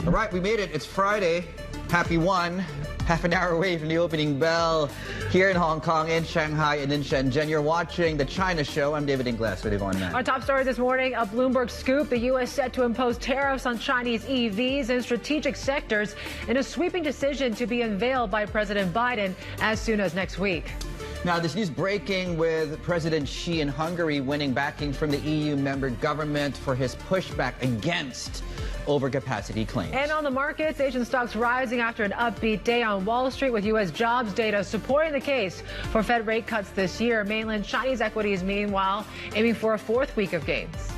All right, we made it. It's Friday. Happy one. Half an hour away from the opening bell here in Hong Kong, in Shanghai, and in Shenzhen. You're watching The China Show. I'm David Ingles with Yvonne. Our top story this morning, a Bloomberg scoop. The U.S. set to impose tariffs on Chinese EVs in strategic sectors in a sweeping decision to be unveiled by President Biden as soon as next week. Now, this news breaking with President Xi in Hungary winning backing from the EU member government for his pushback against overcapacity claims. And on the markets, Asian stocks rising after an upbeat day on Wall Street with U.S. jobs data supporting the case for Fed rate cuts this year. Mainland Chinese equities, meanwhile, aiming for a fourth week of gains.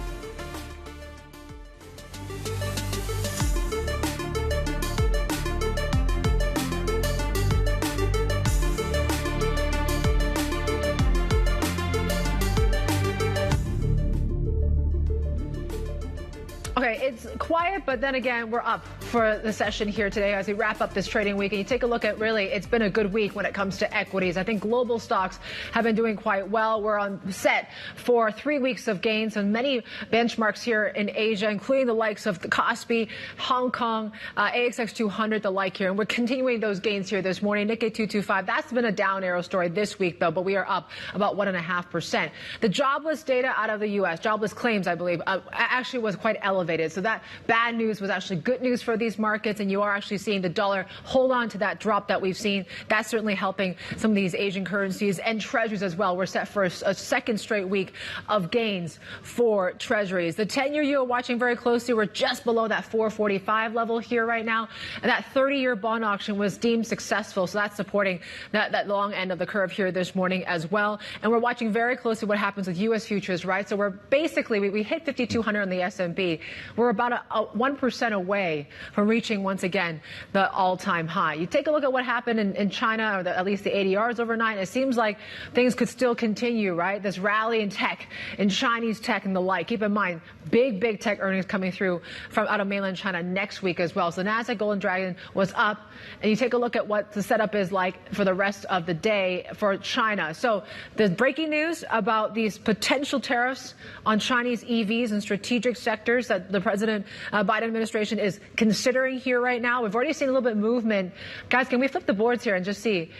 Okay, it's quiet, but then again, we're up for the session here today as we wrap up this trading week. And you take a look at, really, it's been a good week when it comes to equities. I think global stocks have been doing quite well. We're on set for 3 weeks of gains and many benchmarks here in Asia, including the likes of the Kospi, Hong Kong, AXX 200, the like here. And we're continuing those gains here this morning. Nikkei 225, that's been a down arrow story this week, though, but we are up about 1.5%. The jobless data out of the U.S., jobless claims, I believe, actually was quite elevated. So that bad news was actually good news for these markets, and you are actually seeing the dollar hold on to that drop that we've seen. That's certainly helping some of these Asian currencies and treasuries as well. We're set for a second straight week of gains for treasuries. The 10-year yield watching very closely. We're just below that 445 level here right now. And that 30-year bond auction was deemed successful, so that's supporting that long end of the curve here this morning as well. And we're watching very closely what happens with U.S. futures, right? So we're basically, we hit 5,200 on the S&P. We're about a 1% away from reaching, once again, the all-time high. You take a look at what happened in China, or at least the ADRs overnight. It seems like things could still continue, right? This rally in tech, in Chinese tech and the like. Keep in mind, big tech earnings coming through from out of mainland China next week as well. So the Nasdaq Golden Dragon was up. And you take a look at what the setup is like for the rest of the day for China. So the breaking news about these potential tariffs on Chinese EVs and strategic sectors that the President Biden administration is considering here right now. We've already seen a little bit of movement. Guys, can we flip the boards here and just see?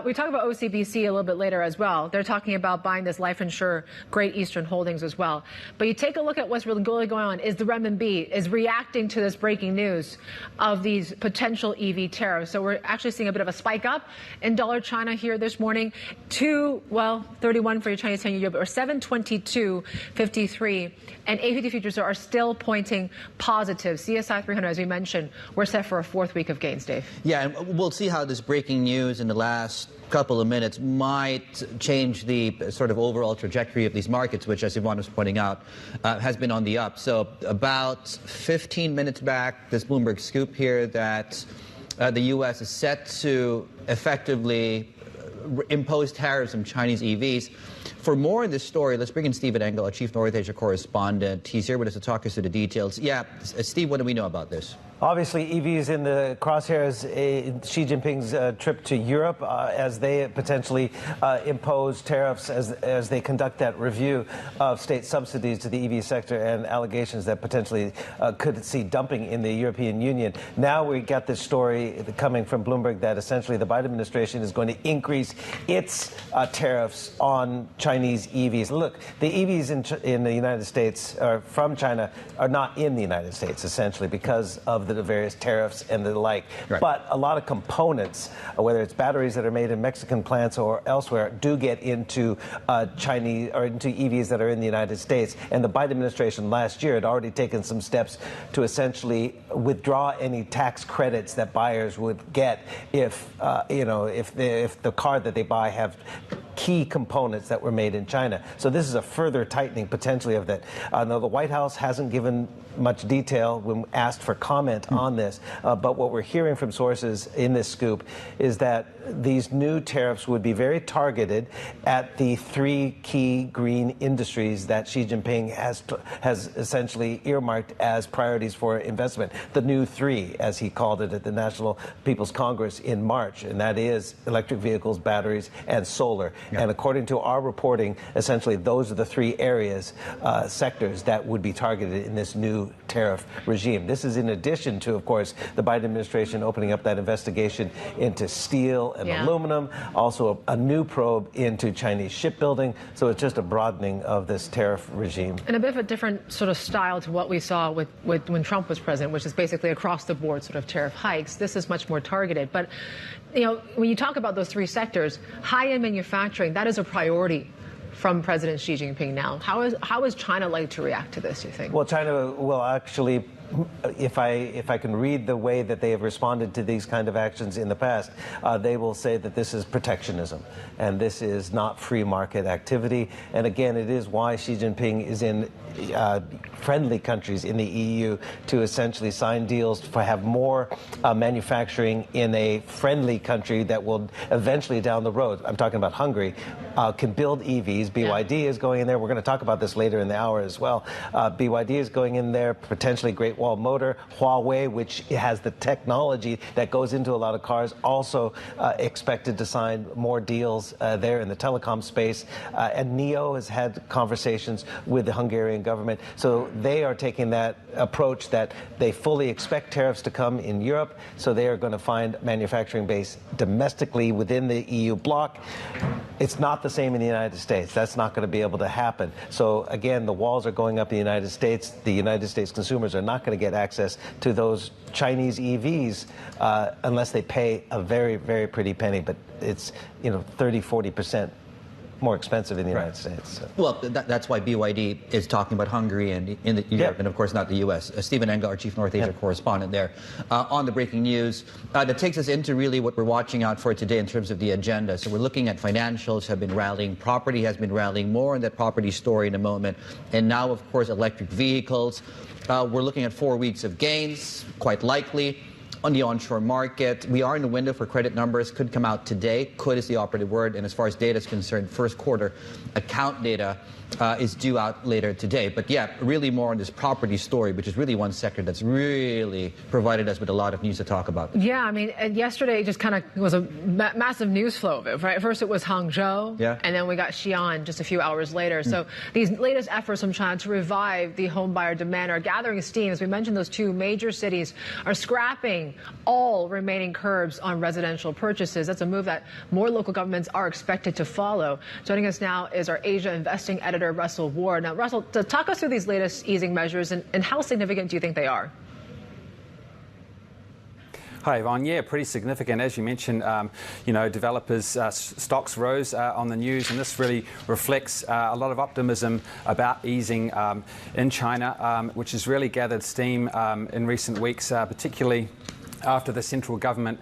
We talk about OCBC a little bit later as well. They're talking about buying this life insurer, Great Eastern Holdings, as well. But you take a look at what's really going on is the renminbi is reacting to this breaking news of these potential EV tariffs. So we're actually seeing a bit of a spike up in dollar China here this morning to, well, 31 for your Chinese 10-year yield, or 722.53. And A50 futures are still pointing positive. CSI 300, as we mentioned, we're set for a fourth week of gains, Dave. Yeah, and we'll see how this breaking news in the last couple of minutes might change the sort of overall trajectory of these markets, which, as Yvonne was pointing out, has been on the up. So about 15 minutes back, this Bloomberg scoop here that the U.S. is set to effectively impose tariffs on Chinese EVs. For more on this story, let's bring in Stephen Engel, our Chief North Asia Correspondent. He's here with us to talk us through the details. Yeah, Steve, what do we know about this? Obviously, EVs in the crosshairs, Xi Jinping's trip to Europe as they potentially impose tariffs as they conduct that review of state subsidies to the EV sector and allegations that potentially could see dumping in the European Union. Now we got this story coming from Bloomberg that essentially the Biden administration is going to increase its tariffs on Chinese EVs. Look, the EVs in the United States from China are not in the United States, essentially, because of the various tariffs and the like. Right. But a lot of components, whether it's batteries that are made in Mexican plants or elsewhere, do get into Chinese or into EVs that are in the United States. And the Biden administration last year had already taken some steps to essentially withdraw any tax credits that buyers would get if if the car that they buy have key components that were made in China. So this is a further tightening potentially of that. Now, the White House hasn't given much detail when asked for comment on this, but what we're hearing from sources in this scoop is that these new tariffs would be very targeted at the three key green industries that Xi Jinping has essentially earmarked as priorities for investment. The new three, as he called it at the National People's Congress in March, and that is electric vehicles, batteries, and solar. Yeah. And according to our reporting, essentially those are the three areas, sectors that would be targeted in this new tariff regime. This is in addition to, of course, the Biden administration opening up that investigation into steel and aluminum, also a new probe into Chinese shipbuilding. So it's just a broadening of this tariff regime. And a bit of a different sort of style to what we saw with when Trump was president, which is basically across the board sort of tariff hikes. This is much more targeted. But, you know, when you talk about those three sectors, high-end manufacturing, that is a priority from President Xi Jinping now. How is China likely to react to this, you think? Well, China will actually, if I can read the way that they have responded to these kind of actions in the past, they will say that this is protectionism and this is not free market activity. And again, it is why Xi Jinping is in friendly countries in the EU to essentially sign deals to have more manufacturing in a friendly country that will eventually down the road, I'm talking about Hungary, can build EVs. BYD is going in there. We're going to talk about this later in the hour as well. BYD is going in there, potentially Great Wall Motor. Huawei, which has the technology that goes into a lot of cars, also expected to sign more deals there in the telecom space. And NIO has had conversations with the Hungarian government. So they are taking that approach that they fully expect tariffs to come in Europe. So they are going to find manufacturing base domestically within the EU bloc. It's not the same in the United States. That's not going to be able to happen. So again, the walls are going up in the United States. The United States consumers are not going to get access to those Chinese EVs unless they pay a very, very pretty penny. But it's, 30-40% more expensive in the United States. So. Well, that's why BYD is talking about Hungary and in Europe, and of course not the U.S. Stephen Enga, our Chief North Asia correspondent there, on the breaking news. That takes us into really what we're watching out for today in terms of the agenda. So we're looking at financials have been rallying, property has been rallying, more on that property story in a moment. And now, of course, electric vehicles. We're looking at 4 weeks of gains, quite likely. On the onshore market, we are in the window for credit numbers. Could come out today. Could is the operative word. And as far as data is concerned, first quarter account data is due out later today. But yeah, really more on this property story, which is really one sector that's really provided us with a lot of news to talk about. Yeah, I mean, yesterday just kind of was a massive news flow of it, right? First it was Hangzhou, and then we got Xi'an just a few hours later. So these latest efforts from China to revive the home buyer demand are gathering steam. As we mentioned, those two major cities are scrapping all remaining curbs on residential purchases. That's a move that more local governments are expected to follow. Joining us now is our Asia investing editor, Russell Ward. Now, Russell, to talk us through these latest easing measures and how significant do you think they are? Hi, Yvonne. Yeah, pretty significant. As you mentioned, developers' stocks rose on the news, and this really reflects a lot of optimism about easing in China, which has really gathered steam in recent weeks, particularly after the central government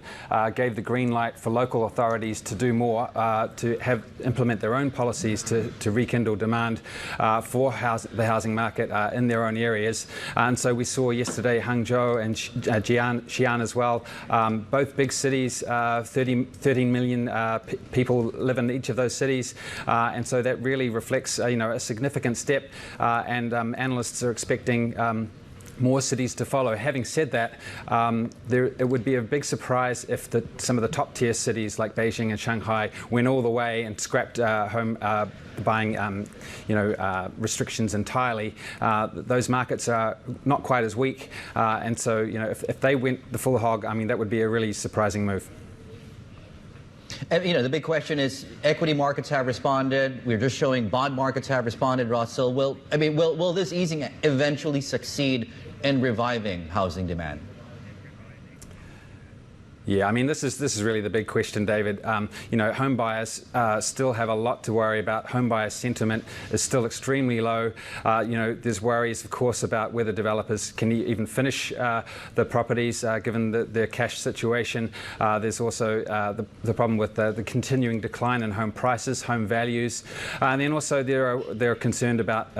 gave the green light for local authorities to do more, to implement their own policies to rekindle demand for the housing market in their own areas. And so we saw yesterday Hangzhou and Xi'an as well, both big cities, 13 million people live in each of those cities. And so that really reflects a significant step, and analysts are expecting more cities to follow. Having said that, it would be a big surprise if some of the top-tier cities like Beijing and Shanghai went all the way and scrapped home buying restrictions entirely. Those markets are not quite as weak, and so if they went the full hog, I mean, that would be a really surprising move. And, the big question is, equity markets have responded. We're just showing bond markets have responded, Russell. Will this easing eventually succeed in reviving housing demand? Yeah, I mean, this is really the big question, David. Home buyers still have a lot to worry about. Home buyer sentiment is still extremely low. There's worries, of course, about whether developers can even finish the properties given their cash situation. There's also the problem with the continuing decline in home prices, home values, and then also they're concerned about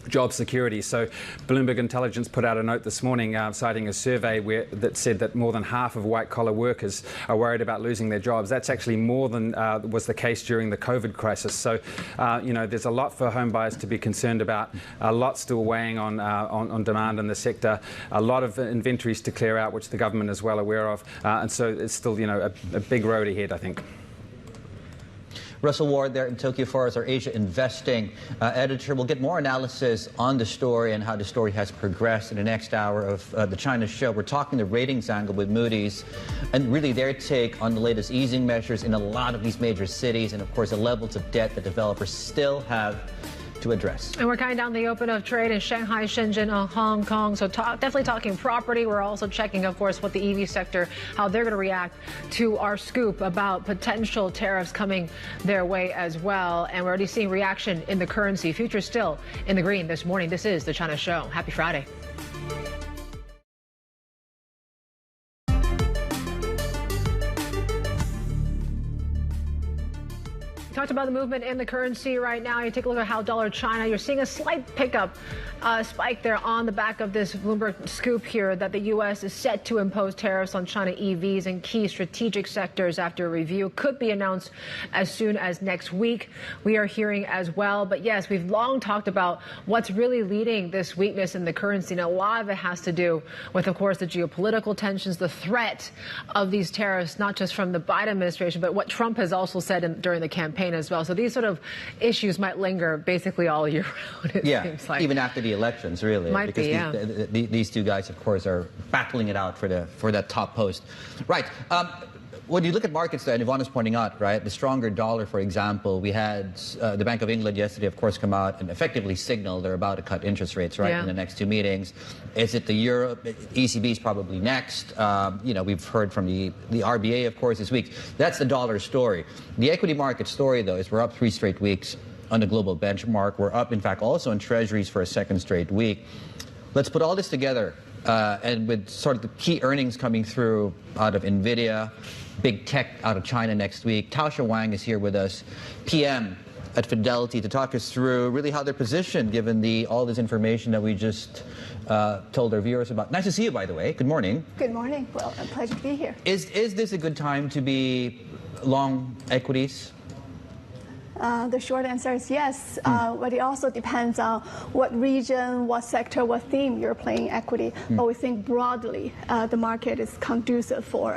job security. So Bloomberg Intelligence put out a note this morning citing a survey that said that more than half of white-collar workers are worried about losing their jobs. That's actually more than was the case during the COVID crisis. So, there's a lot for home buyers to be concerned about, a lot still weighing on demand in the sector, a lot of inventories to clear out, which the government is well aware of. And so it's still, a big road ahead, I think. Russell Ward there in Tokyo for us, our Asia Investing editor. We'll get more analysis on the story and how the story has progressed in the next hour of the China show. We're talking the ratings angle with Moody's and really their take on the latest easing measures in a lot of these major cities and, of course, the levels of debt that developers still have to address. And we're counting down the open of trade in Shanghai, Shenzhen, and Hong Kong. So definitely talking property. We're also checking, of course, what the EV sector, how they're going to react to our scoop about potential tariffs coming their way as well. And we're already seeing reaction in the currency. Futures still in the green this morning. This is the China Show. Happy Friday. Talked about the movement in the currency right now. You take a look at how dollar China, you're seeing a slight pickup, spike there on the back of this Bloomberg scoop here that the U.S. is set to impose tariffs on China EVs in key strategic sectors after a review could be announced as soon as next week. We are hearing as well. But yes, we've long talked about what's really leading this weakness in the currency. And a lot of it has to do with, of course, the geopolitical tensions, the threat of these tariffs, not just from the Biden administration, but what Trump has also said during the campaign as well. So these sort of issues might linger basically all year round, it seems like. Even after the elections, really. Might because these two guys, of course, are battling it out for that top post. Right. When you look at markets, and Yvonne is pointing out, right, the stronger dollar, for example, we had the Bank of England yesterday, of course, come out and effectively signal they're about to cut interest rates, right, in the next two meetings. Is it the euro? ECB is probably next. We've heard from the RBA, of course, this week. That's the dollar story. The equity market story, though, is we're up 3 straight weeks on the global benchmark. We're up, in fact, also in treasuries for a 2nd straight week. Let's put all this together. And with sort of the key earnings coming through out of NVIDIA, big tech out of China next week. Taosha Wang is here with us, PM at Fidelity, to talk us through really how they're positioned given all this information that we just told our viewers about. Nice to see you, by the way. Good morning. Good morning. Well, a pleasure to be here. Is this a good time to be long equities? The short answer is yes, but it also depends on what region, what sector, what theme you're playing equity. But we think broadly the market is conducive for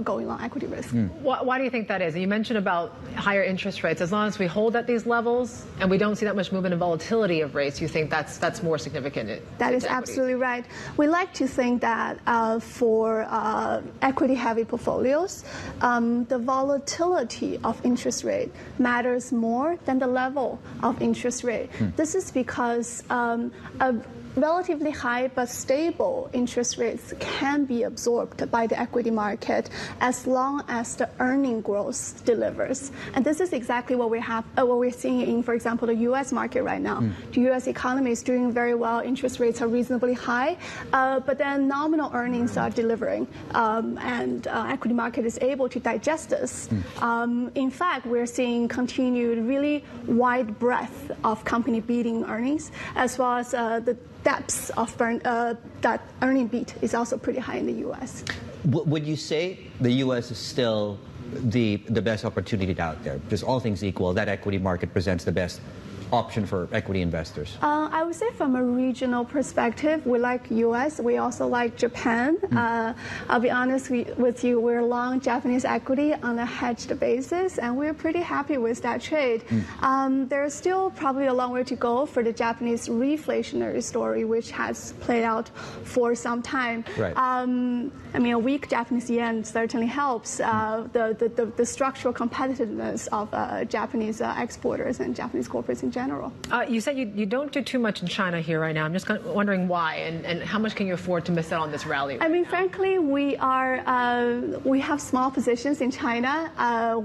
going long equity risk. Why do you think that is? You mentioned about higher interest rates. As long as we hold at these levels and we don't see that much movement in volatility of rates, you think that's more significant? That is absolutely right. We like to think that for equity-heavy portfolios, the volatility of interest rate matters more than the level of interest rate. This is because a relatively high but stable interest rates can be absorbed by the equity market as long as the earning growth delivers. And this is exactly what we're seeing in, for example, the U.S. market right now. The U.S. economy is doing very well. Interest rates are reasonably high, but then nominal earnings are delivering, and equity market is able to digest this. In fact, we're seeing continued really wide breadth of company beating earnings, as well as the depths of that earning beat is also pretty high in the U.S. Would you say the U.S. is still the best opportunity out there? Just all things equal, that equity market presents the best option for equity investors? I would say from a regional perspective, we like U.S. We also like Japan. I'll be honest with you, we're long Japanese equity on a hedged basis, and we're pretty happy with that trade. There's still probably a long way to go for the Japanese reflationary story, which has played out for some time. Right. I mean, a weak Japanese yen certainly helps the structural competitiveness of Japanese exporters and Japanese corporates in general. You said you don't do too much in China here right now. I'm just wondering why, and how much can you afford to miss out on this rally? I mean, frankly, we have small positions in China.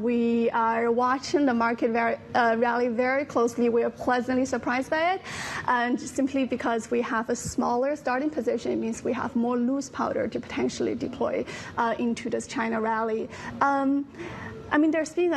We are watching the market rally very closely. We are pleasantly surprised by it, and simply because we have a smaller starting position, it means we have more loose powder to potentially deploy into this China rally. I mean, there's been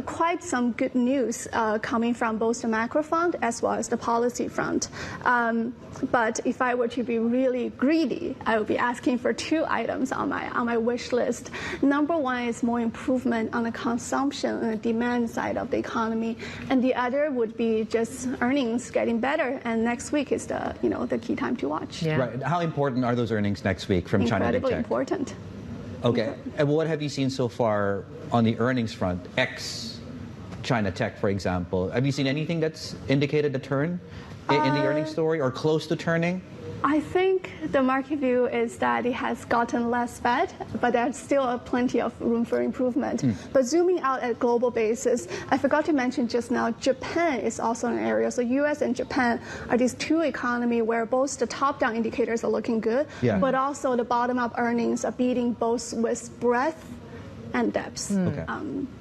quite some good news coming from both the macro front as well as the policy front. But if I were to be really greedy, I would be asking for 2 items on my wish list. Number one is more improvement on the consumption and the demand side of the economy, and the other would be just earnings getting better. And next week is the key time to watch. Yeah. Right. How important are those earnings next week from China Big Tech? Incredibly important. Okay. And what have you seen so far on the earnings front, ex China tech, for example. Have you seen anything that's indicated a turn in the earnings story or close to turning? I think the market view is that it has gotten less bad, but there's still plenty of room for improvement. But zooming out at global basis, I forgot to mention just now, Japan is also an area. So US and Japan are these two economies where both the top-down indicators are looking good, but also the bottom-up earnings are beating both with breadth and depth. Okay.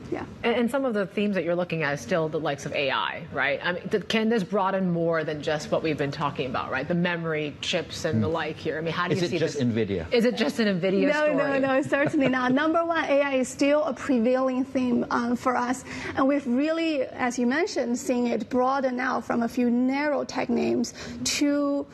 Yeah. And some of the themes that you're looking at is still the likes of AI, right? I mean, can this broaden more than just what we've been talking about, right? The memory chips and the like here. I mean, how do you see this? Is it just NVIDIA? Is it just an NVIDIA story? No, certainly not. Number one, AI is still a prevailing theme for us. And we've really, as you mentioned, seen it broaden out from a few narrow tech names to,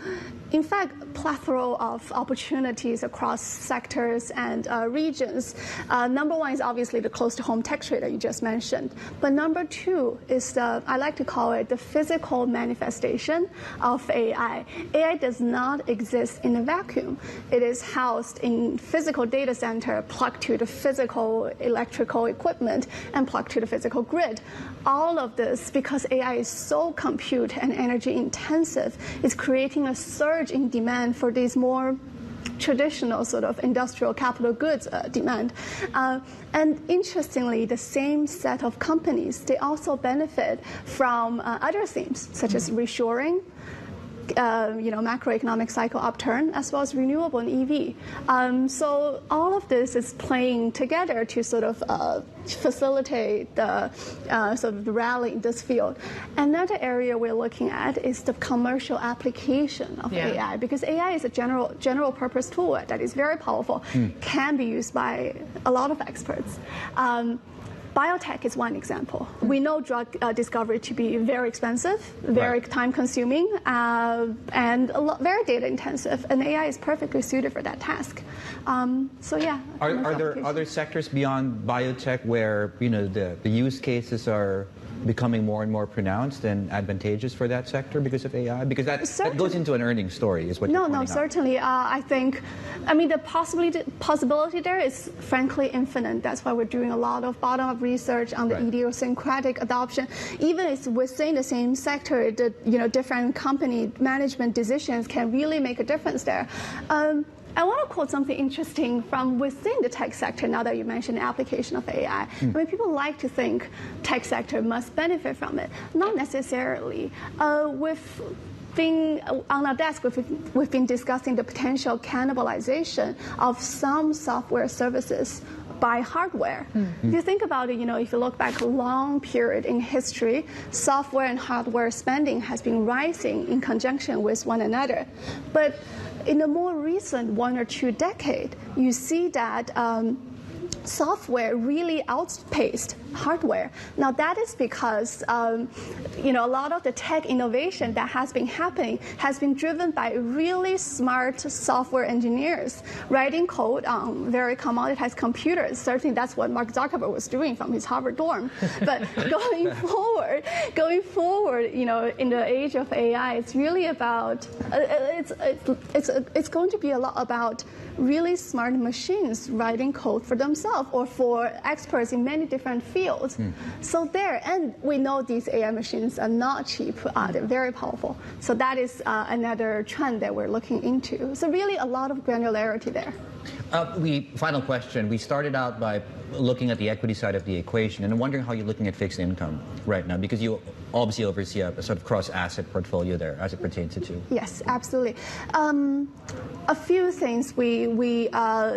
in fact, a plethora of opportunities across sectors and regions. Number one is obviously the close-to-home tech trade that you just mentioned. But number two is I like to call it the physical manifestation of AI. AI does not exist in a vacuum. It is housed in physical data center, plugged to the physical electrical equipment, and plugged to the physical grid. All of this, because AI is so compute and energy intensive, is creating a surge in demand for these more traditional sort of industrial capital goods demand. And interestingly, the same set of companies, they also benefit from other themes, such as reshoring, macroeconomic cycle upturn, as well as renewable and EV. So all of this is playing together to sort of facilitate the sort of the rally in this field. Another area we're looking at is the commercial application of AI, because AI is a general purpose tool that is very powerful, can be used by a lot of experts. Biotech is one example. We know drug discovery to be very expensive, very time-consuming, and very data-intensive. And AI is perfectly suited for that task. So yeah. Are there other sectors beyond biotech where the use cases are becoming more and more pronounced and advantageous for that sector because of AI? Because that goes into an earnings story, is what you're pointing out. Certainly. The possibility there is frankly infinite. That's why we're doing a lot of bottom-up research on the idiosyncratic adoption. Even if within the same sector, the different company management decisions can really make a difference there. I want to quote something interesting from within the tech sector now that you mentioned the application of AI. I mean, people like to think tech sector must benefit from it. Not necessarily. On our desk, we've been discussing the potential cannibalization of some software services by hardware. If you think about it, if you look back a long period in history, software and hardware spending has been rising in conjunction with one another. But in the more recent 1 or 2 decades, you see that software really outpaced hardware. Now that is because a lot of the tech innovation that has been happening has been driven by really smart software engineers writing code on very commoditized computers. Certainly that's what Mark Zuckerberg was doing from his Harvard dorm. But going forward, in the age of AI, it's really about it's going to be a lot about really smart machines writing code for themselves or for experts in many different fields. So and we know these AI machines are not cheap. They're very powerful. So that is another trend that we're looking into. So really a lot of granularity there. Final question. We started out by looking at the equity side of the equation, and I'm wondering how you're looking at fixed income right now, because you obviously oversee a sort of cross-asset portfolio there as it pertains to two. Yes, absolutely. A few things we pay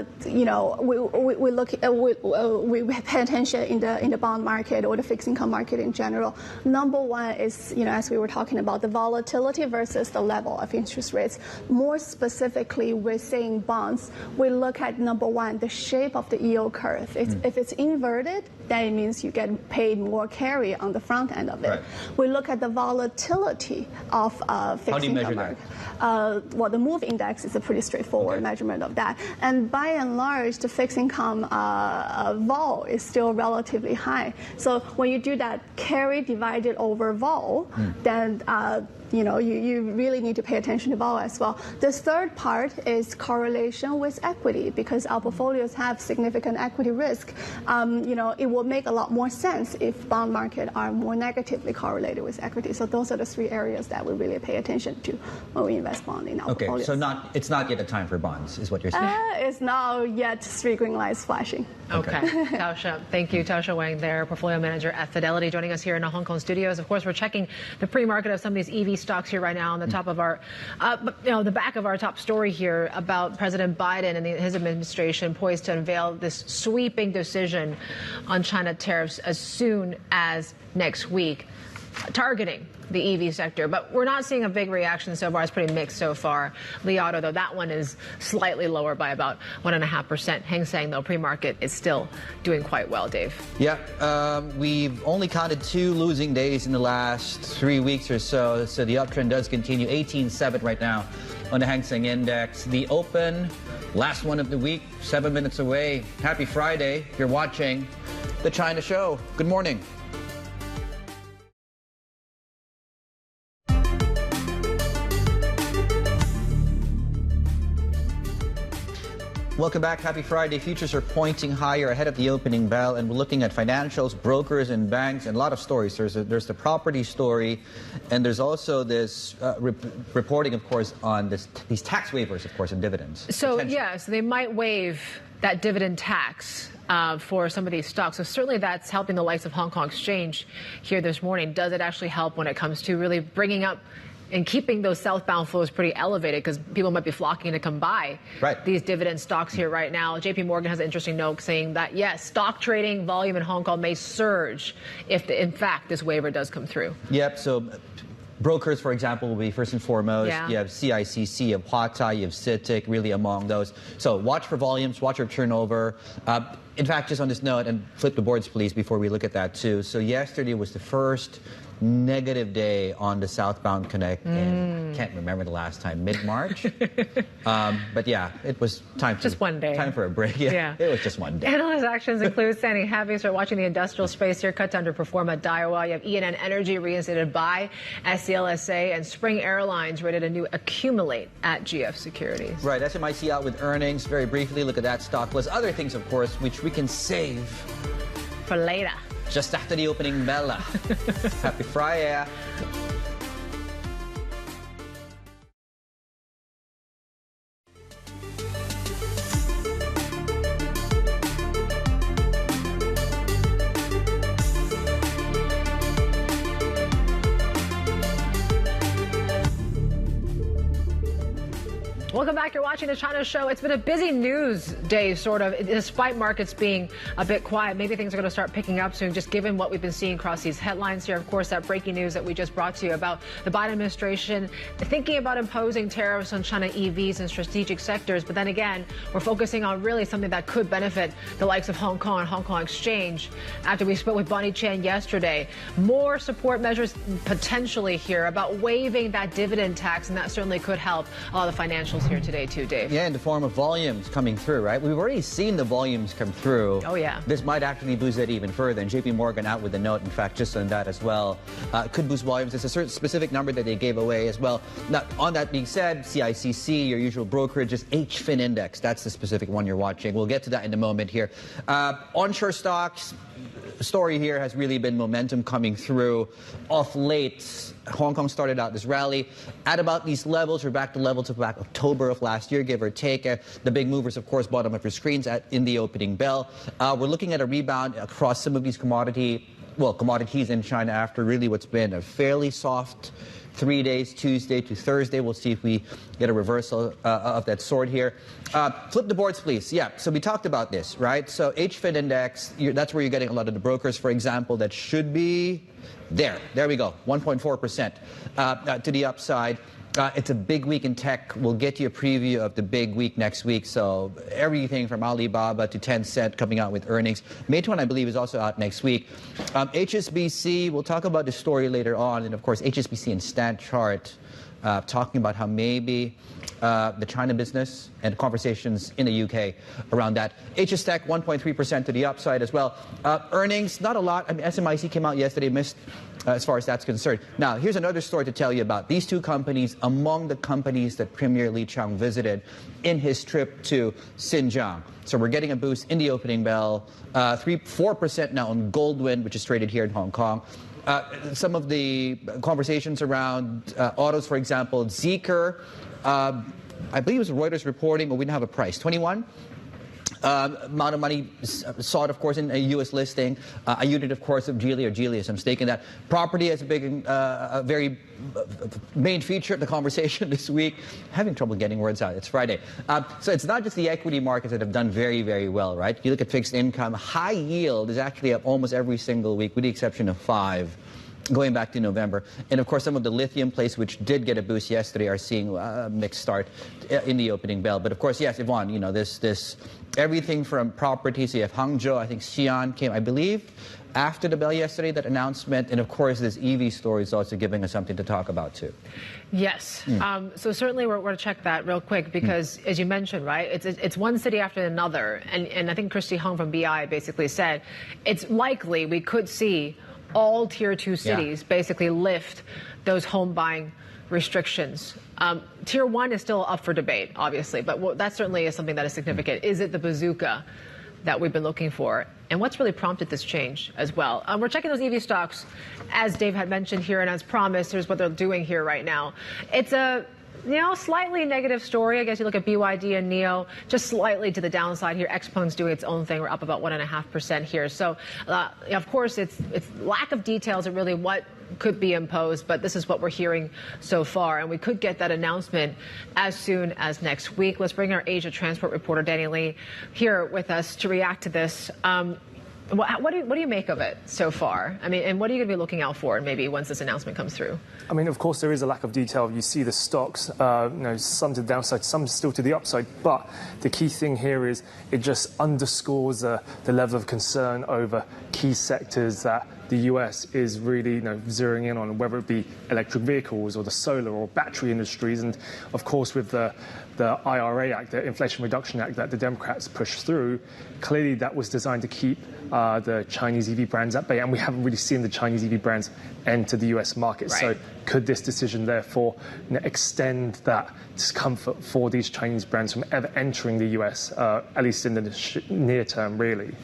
attention in the bond market or the fixed income market in general. Number one is, as we were talking about, the volatility versus the level of interest rates. More specifically, we're saying bonds. We look at number one, the shape of the yield curve. If it's inverted, then it means you get paid more carry on the front end of it. Right. We look at the volatility of fixed income market. Well, the MOVE index is a pretty straightforward measurement of that. And by and large, the fixed income vol is still relatively high. So when you do that carry divided over vol, then you really need to pay attention to vol as well. The third part is correlation with equity, because our portfolios have significant equity risk. It will make a lot more sense if bond market are more negatively correlated with equity. So those are the three areas that we really pay attention to when we invest bond in our portfolios. Okay, so it's not yet a time for bonds, is what you're saying? It's not yet three green lights flashing. Okay. Taosha, thank you. Taosha Wang there, portfolio manager at Fidelity, joining us here in the Hong Kong studios. Of course, we're checking the pre-market of some of these EV stocks here right now on the top of our, the back of our top story here about President Biden and his administration poised to unveil this sweeping decision on China tariffs as soon as next week, targeting the EV sector. But we're not seeing a big reaction so far. It's pretty mixed so far. Li Auto, though, that one is slightly lower by about 1.5%. Hang Seng, though, pre-market is still doing quite well, Dave. Yeah, we've only counted 2 losing days in the last 3 weeks or so, so the uptrend does continue. 18.7 right now on the Hang Seng Index. The open, last one of the week, 7 minutes away. Happy Friday. You're watching The China Show. Good morning. Welcome back. Happy Friday. Futures are pointing higher ahead of the opening bell, and we're looking at financials, brokers, and banks, and a lot of stories. There's the property story, and there's also this reporting, of course, on these tax waivers, of course, and dividends. So, yes, they might waive that dividend tax for some of these stocks. So certainly that's helping the likes of Hong Kong Exchange here this morning. Does it actually help when it comes to really bringing up and keeping those southbound flows pretty elevated, because people might be flocking to come buy these dividend stocks here right now? JP Morgan has an interesting note saying that, yes, stock trading volume in Hong Kong may surge if, in fact, this waiver does come through. Yep. So brokers, for example, will be first and foremost. Yeah. You have CICC, you have Huatai, you have CITIC, really among those. So watch for volumes, watch for turnover. In fact, just on this note, and flip the boards, please, before we look at that, too. So yesterday was the first negative day on the southbound connect in, can't remember the last time, mid-March. But yeah, it was time just one day. Time for a break. Yeah, it was just one day. Analyst actions include standing heavy. Start watching the industrial space here. Cut to underperform at Daiwa. You have ENN Energy reinstated buy, SCLSA, and Spring Airlines ready to accumulate at GF Securities. Right, SMIC out with earnings. Very briefly, look at that stock plus other things, of course, which we can save for later. Just after the opening bell. Happy Friday. Welcome back. You're watching The China Show. It's been a busy news day, sort of, despite markets being a bit quiet. Maybe things are going to start picking up soon, just given what we've been seeing across these headlines here. Of course, that breaking news that we just brought to you about the Biden administration thinking about imposing tariffs on China EVs in strategic sectors. But then again, we're focusing on really something that could benefit the likes of Hong Kong and Hong Kong Exchange. After we spoke with Bonnie Chan yesterday, more support measures potentially here about waiving that dividend tax, and that certainly could help all the financials here today too, Dave. Yeah, in the form of volumes coming through, right? We've already seen the volumes come through. Oh, yeah. This might actually boost it even further. And JP Morgan out with a note, in fact, just on that as well. Could boost volumes. There's a certain specific number that they gave away as well. Now, on that being said, CICC, your usual brokerage, is HFIN Index. That's the specific one you're watching. We'll get to that in a moment here. Onshore stocks, the story here has really been momentum coming through. Off late, Hong Kong started out this rally at about these levels. We're back to levels of back October of last year, give or take. The big movers, of course, bottom of your screens in the opening bell. We're looking at a rebound across some of these commodities in China after really what's been a fairly soft 3 days, Tuesday to Thursday. We'll see if we get a reversal of that sort here. Flip the boards, please. Yeah, so we talked about this, right? So HFIN Index, that's where you're getting a lot of the brokers, for example, that should be there. There we go, 1.4% to the upside. It's a big week in tech. We'll get you a preview of the big week next week. So everything from Alibaba to Tencent coming out with earnings. Meituan, I believe, is also out next week. HSBC, we'll talk about the story later on. And, of course, HSBC and Stan Chart talking about how maybe the China business and conversations in the UK around that. HS Tech 1.3% to the upside as well. Earnings, not a lot. I mean, SMIC came out yesterday, missed as far as that's concerned. Now, here's another story to tell you about. These two companies, among the companies that Premier Li Qiang visited in his trip to Xinjiang. So we're getting a boost in the opening bell. 4% now on Goldwind, which is traded here in Hong Kong. Some of the conversations around autos, for example, Zeekr, I believe it was Reuters reporting, but we didn't have a price, 21. Amount of money sought, of course, in a U.S. listing. A unit, of course, of Geely or Geely, I'm mistaken that. Property is a big, very main feature of the conversation this week. Having trouble getting words out. It's Friday. So it's not just the equity markets that have done very, very well, right? You look at fixed income. High yield is actually up almost every single week, with the exception of 5. Going back to November. And of course, some of the lithium plays, which did get a boost yesterday, are seeing a mixed start in the opening bell. But of course, yes, Yvonne, you know, this everything from properties. So you have Hangzhou, I think Xi'an came, I believe, after the bell yesterday, that announcement. And of course, this EV story is also giving us something to talk about, too. Yes. So certainly we're going to check that real quick because, as you mentioned, right, it's one city after another. And I think Christy Hung from BI basically said it's likely we could see all Tier 2 cities basically lift those home buying restrictions. Tier 1 is still up for debate, obviously, but that certainly is something that is significant. Is it the bazooka that we've been looking for? And what's really prompted this change as well? We're checking those EV stocks, as Dave had mentioned here, and as promised, here's what they're doing here right now. It's a slightly negative story. I guess you look at BYD and NIO, just slightly to the downside here. Exponent's doing its own thing. We're up about 1.5% here. So, of course, it's lack of details of really what could be imposed, but this is what we're hearing so far. And we could get that announcement as soon as next week. Let's bring our Asia transport reporter, Danny Lee, here with us to react to this. What do you make of it so far? I mean, and what are you going to be looking out for maybe once this announcement comes through? I mean, of course, there is a lack of detail. You see the stocks, some to the downside, some still to the upside. But the key thing here is it just underscores the level of concern over key sectors that the US is really zeroing in on, whether it be electric vehicles or the solar or battery industries. And of course, with the IRA Act, the Inflation Reduction Act that the Democrats pushed through, clearly that was designed to keep the Chinese EV brands at bay. And we haven't really seen the Chinese EV brands enter the US market. Right. So could this decision therefore extend that discomfort for these Chinese brands from ever entering the US, at least in the near term, really?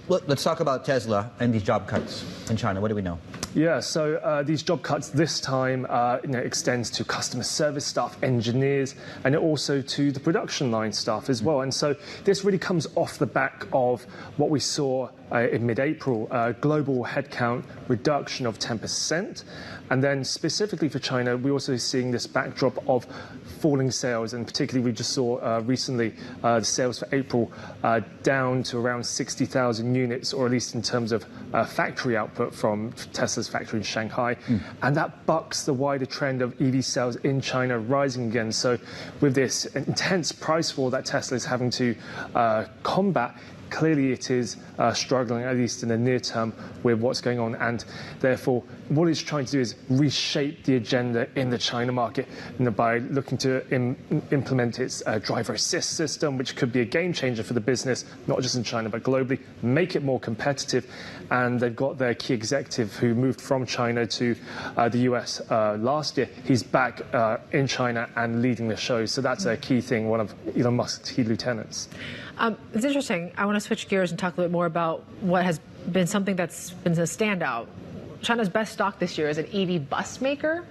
Well, let's talk about Tesla and these job cuts in China. What do we know? Yeah, so these job cuts this time extends to customer service staff, engineers, and also to the production line staff as well. And so this really comes off the back of what we saw in mid-April, global headcount reduction of 10%. And then specifically for China, we're also seeing this backdrop of falling sales, and particularly we just saw recently the sales for April down to around 60,000 units, or at least in terms of factory output from Tesla's factory in Shanghai. And that bucks the wider trend of EV sales in China rising again. So with this intense price war that Tesla is having to combat, clearly it is struggling, at least in the near term, with what's going on. And therefore, what it's trying to do is reshape the agenda in the China market by looking to implement its driver assist system, which could be a game changer for the business, not just in China, but globally, make it more competitive. And they've got their key executive who moved from China to the US last year. He's back in China and leading the show. So that's a key thing, one of Elon Musk's key lieutenants. It's interesting. I want to switch gears and talk a little bit more about what has been something that's been a standout. China's best stock this year is an EV bus maker.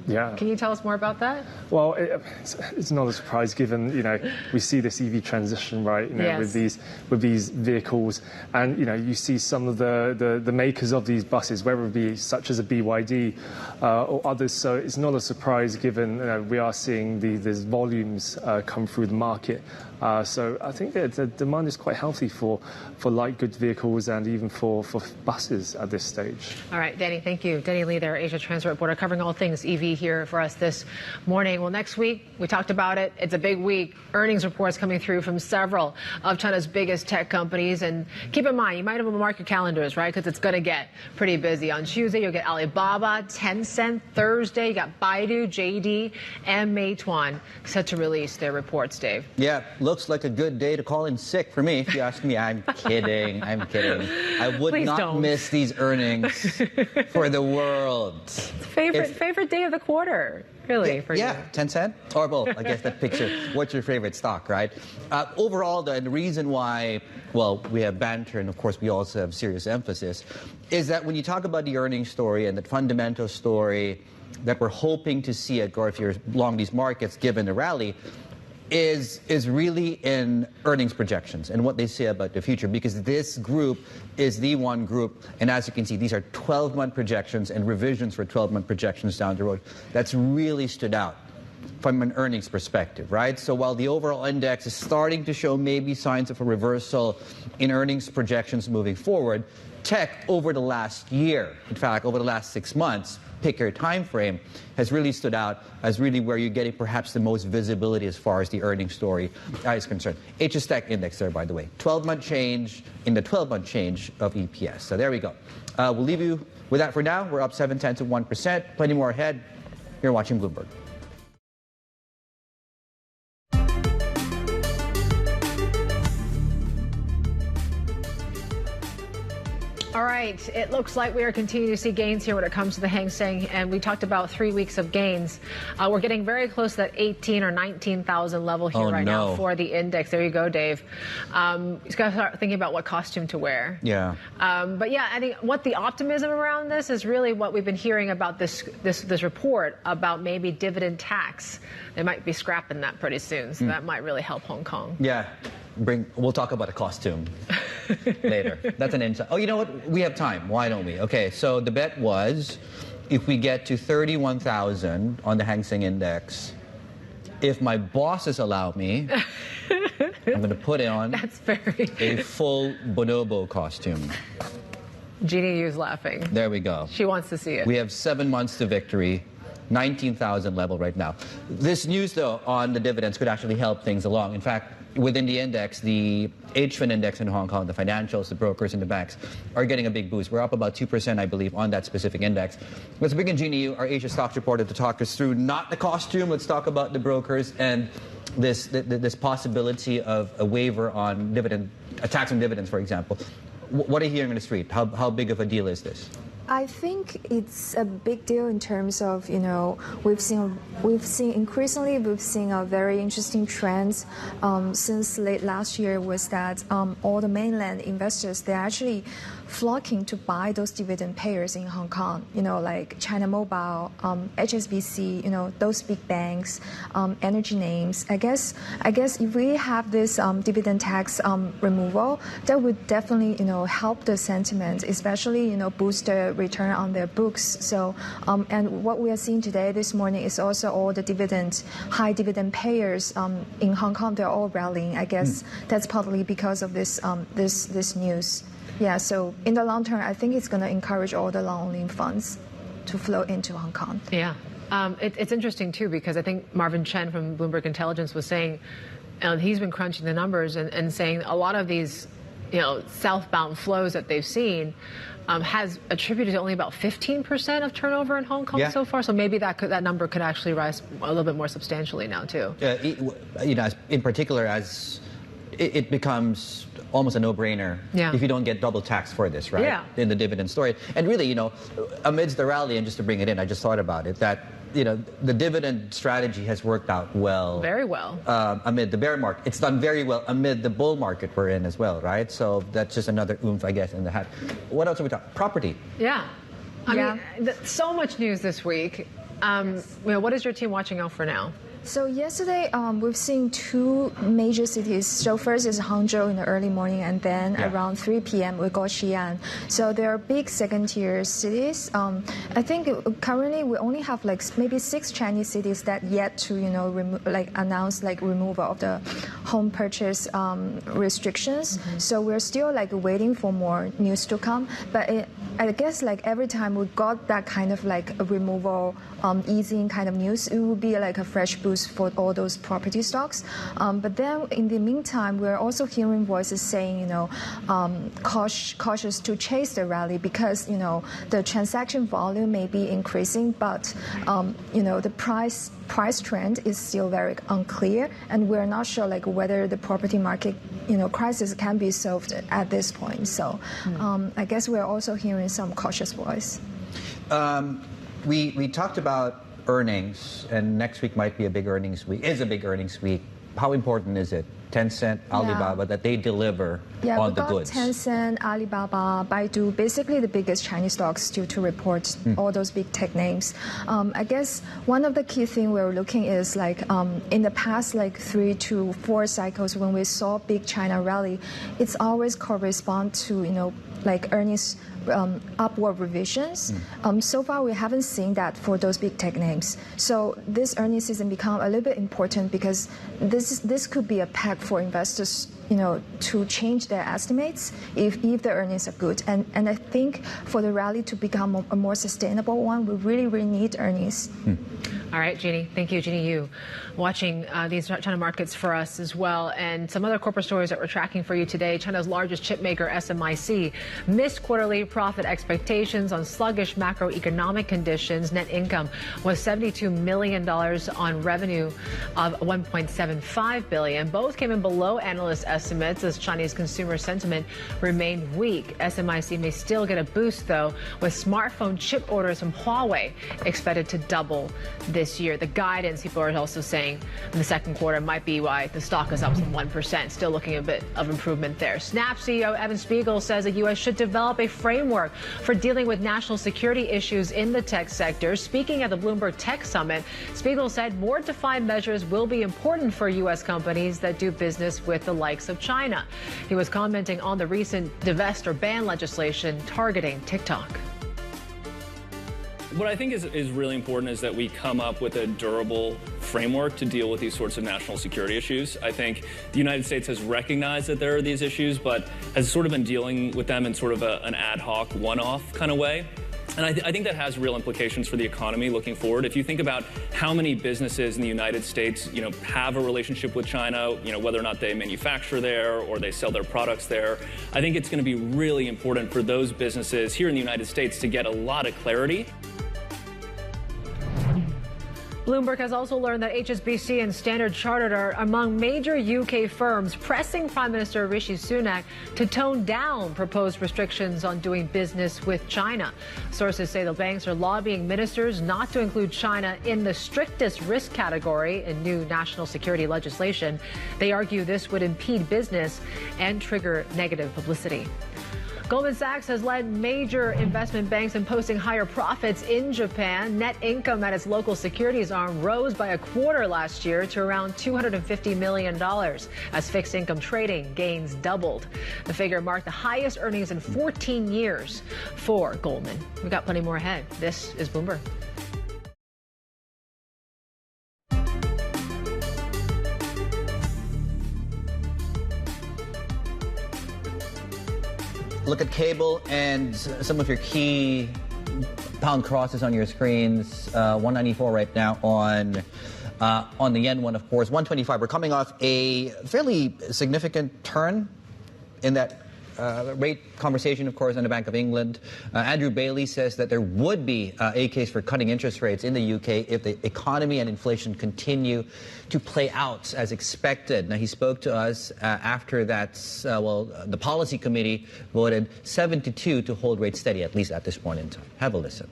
Yeah. Can you tell us more about that? Well, it's not a surprise given, we see this EV transition, right, yes, with these vehicles. And, you see some of the makers of these buses, whether it be such as a BYD or others. So it's not a surprise given we are seeing these volumes come through the market. So I think that the demand is quite healthy for light goods vehicles and even for buses at this stage. All right, Danny, thank you. Danny Lee there, Asia Transport reporter, covering all things EV key here for us this morning. Well, next week, we talked about it. It's a big week. Earnings reports coming through from several of China's biggest tech companies. And keep in mind, you might have to mark your calendars, right? Because it's going to get pretty busy. On Tuesday, you'll get Alibaba, Tencent. Thursday, you got Baidu, JD, and Meituan set to release their reports, Dave. Yeah, looks like a good day to call in sick for me, if you ask me. I'm kidding. I'm kidding. I would Please not don't miss these earnings for the world. Favorite day of the quarter, really, for yeah, you. Tencent or both. I guess that picture. What's your favorite stock, right? Overall, the reason why, well, we have banter and, of course, we also have serious emphasis, is that when you talk about the earnings story and the fundamental story that we're hoping to see at or if you're long these markets, given the rally, is really in earnings projections and what they say about the future, because this group is the one group, and as you can see, these are 12-month projections and revisions for 12-month projections down the road. That's really stood out from an earnings perspective, right? So while the overall index is starting to show maybe signs of a reversal in earnings projections moving forward, tech over the last year, in fact, over the last 6 months, pick your time frame, has really stood out as really where you're getting perhaps the most visibility as far as the earnings story is concerned. HS Tech Index there, by the way. 12-month change in the 12-month change of EPS. So there we go. We'll leave you with that for now. We're up 0.7 of 1%. Plenty more ahead. You're watching Bloomberg. All right, it looks like we are continuing to see gains here when it comes to the Hang Seng, and we talked about 3 weeks of gains. We're getting very close to that 18 or 19,000 level here now for the index. There you go, Dave. You just got to start thinking about what costume to wear. Yeah. But yeah, I think what the optimism around this is really what we've been hearing about this report about maybe dividend tax. They might be scrapping that pretty soon, so that might really help Hong Kong. Yeah. We'll talk about a costume later. That's an insight. Oh, you know what? We have time. Why don't we? Okay, so the bet was if we get to 31,000 on the Hang Seng Index, if my bosses allow me, I'm going to put on a full bonobo costume. Jeannie Yu's laughing. There we go. She wants to see it. We have 7 months to victory. 19,000 level right now. This news, though, on the dividends could actually help things along. In fact, within the index, the HFIN index in Hong Kong, the financials, the brokers, and the banks are getting a big boost. We're up about 2%, I believe, on that specific index. Let's bring in Jeannie Yu, our Asia stocks reporter, to talk us through not the costume. Let's talk about the brokers and this possibility of a waiver on dividend, a tax on dividends, for example. What are you hearing on the street? How big of a deal is this? I think it's a big deal in terms of, we've seen increasingly a very interesting trend since late last year was that all the mainland investors, they're actually flocking to buy those dividend payers in Hong Kong, like China Mobile, HSBC, those big banks, energy names. I guess if we have this dividend tax removal, that would definitely, help the sentiment, especially, boost the return on their books. So, and what we are seeing today, this morning, is also all the high dividend payers in Hong Kong, they're all rallying. I guess that's partly because of this news. Yeah, so in the long term, I think it's going to encourage all the long-only funds to flow into Hong Kong. Yeah. It's interesting, too, because I think Marvin Chen from Bloomberg Intelligence was saying, he's been crunching the numbers and saying a lot of these, southbound flows that they've seen has attributed to only about 15% of turnover in Hong Kong so far. So maybe that number could actually rise a little bit more substantially now, too. In particular, as it becomes almost a no-brainer if you don't get double tax for this, right? Yeah. In the dividend story. And really, amidst the rally, and just to bring it in, I just thought about it, that, the dividend strategy has worked out well. Very well. Amid the bear market. It's done very well amid the bull market we're in as well, right? So that's just another oomph, I guess, in the hat. What else are we talking? Property. Yeah. I mean, so much news this week. What is your team watching out for now? So yesterday, we've seen two major cities. So first is Hangzhou in the early morning, and then around 3 p.m. we got Xi'an. So they are big second-tier cities. I think currently we only have maybe 6 Chinese cities that yet to announce removal of the home purchase restrictions. So we're still waiting for more news to come. But I guess like every time we got that kind of like a removal, easing kind of news, it would be like a fresh boost for all those property stocks. But then in the meantime, we're also hearing voices saying, cautious to chase the rally because, the transaction volume may be increasing, but, the price trend is still very unclear, and we're not sure like whether the property market crisis can be solved at this point. So I guess we're also hearing some cautious voice. We talked about earnings, and next week might be a big earnings week. Is a big earnings week. How important is it? Tencent, Alibaba, that they deliver on the goods. Tencent, Alibaba, Baidu, basically the biggest Chinese stocks due to report all those big tech names. I guess one of the key things we're looking is like in the past like 3 to 4 cycles when we saw big China rally, it's always correspond to like earnings upward revisions. So far, we haven't seen that for those big tech names. So this earnings season become a little bit important because this could be a pack for investors, to change their estimates if the earnings are good. And I think for the rally to become a more sustainable one, we really need earnings. All right, Jeannie. Thank you, Jeannie Yu. Watching these China markets for us as well. And some other corporate stories that we're tracking for you today. China's largest chip maker, SMIC, missed quarterly profit expectations on sluggish macroeconomic conditions. Net income was $72 million on revenue of $1.75 billion. Both came in below analyst estimates as Chinese consumer sentiment remained weak. SMIC may still get a boost, though, with smartphone chip orders from Huawei expected to double this year. The guidance, people are also saying, in the second quarter might be why the stock is up some 1%. Still looking a bit of improvement there. Snap CEO Evan Spiegel says the U.S. should develop a framework for dealing with national security issues in the tech sector. Speaking at the Bloomberg Tech Summit, Spiegel said more defined measures will be important for U.S. companies that do business with the likes of China. He was commenting on the recent divest or ban legislation targeting TikTok. What I think is really important is that we come up with a durable framework to deal with these sorts of national security issues. I think the United States has recognized that there are these issues, but has sort of been dealing with them in sort of an ad hoc, one-off kind of way. And I think that has real implications for the economy looking forward. If you think about how many businesses in the United States, have a relationship with China, whether or not they manufacture there or they sell their products there, I think it's going to be really important for those businesses here in the United States to get a lot of clarity. Bloomberg has also learned that HSBC and Standard Chartered are among major UK firms pressing Prime Minister Rishi Sunak to tone down proposed restrictions on doing business with China. Sources say the banks are lobbying ministers not to include China in the strictest risk category in new national security legislation. They argue this would impede business and trigger negative publicity. Goldman Sachs has led major investment banks in posting higher profits in Japan. Net income at its local securities arm rose by a quarter last year to around $250 million as fixed income trading gains doubled. The figure marked the highest earnings in 14 years for Goldman. We've got plenty more ahead. This is Bloomberg. Look at cable and some of your key pound crosses on your screens. 194 right now on the yen one, of course. 125. We're coming off a fairly significant turn in that rate conversation, of course, on the Bank of England. Andrew Bailey says that there would be a case for cutting interest rates in the UK if the economy and inflation continue to play out as expected. Now, he spoke to us after that, the policy committee voted 7-2 to hold rates steady, at least at this point in time. Have a listen.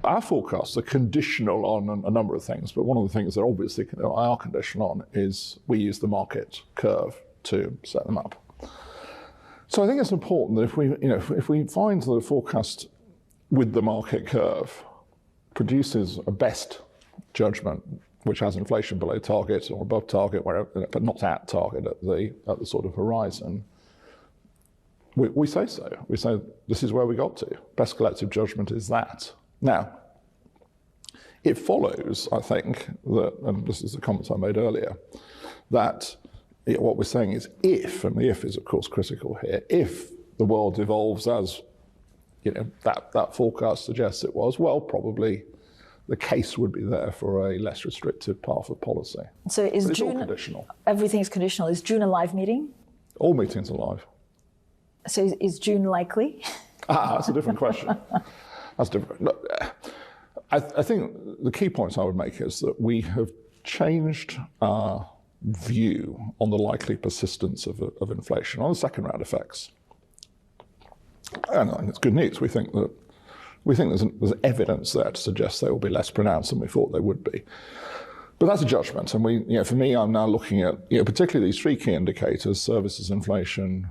Our forecasts are conditional on a number of things, but one of the things that obviously are conditional on is we use the market curve to set them up. So I think it's important that if we find that a forecast with the market curve produces a best judgment, which has inflation below target or above target, wherever, but not at target at the sort of horizon, we say so. We say this is where we got to. Best collective judgment is that. Now, it follows, I think, that, and this is the comments I made earlier, that what we're saying is if, and the if is of course critical here, if the world evolves as that forecast suggests it was, well, probably the case would be there for a less restrictive path of policy. So is it's June all conditional? Everything's conditional. Is June a live meeting? All meetings are live. So is June likely? That's a different question. That's different. Look, I think the key points I would make is that we have changed our view on the likely persistence of inflation, on the second round effects. And I think it's good news. We think there's evidence there to suggest they will be less pronounced than we thought they would be. But that's a judgment. And for me, I'm now looking at particularly these three key indicators: services inflation,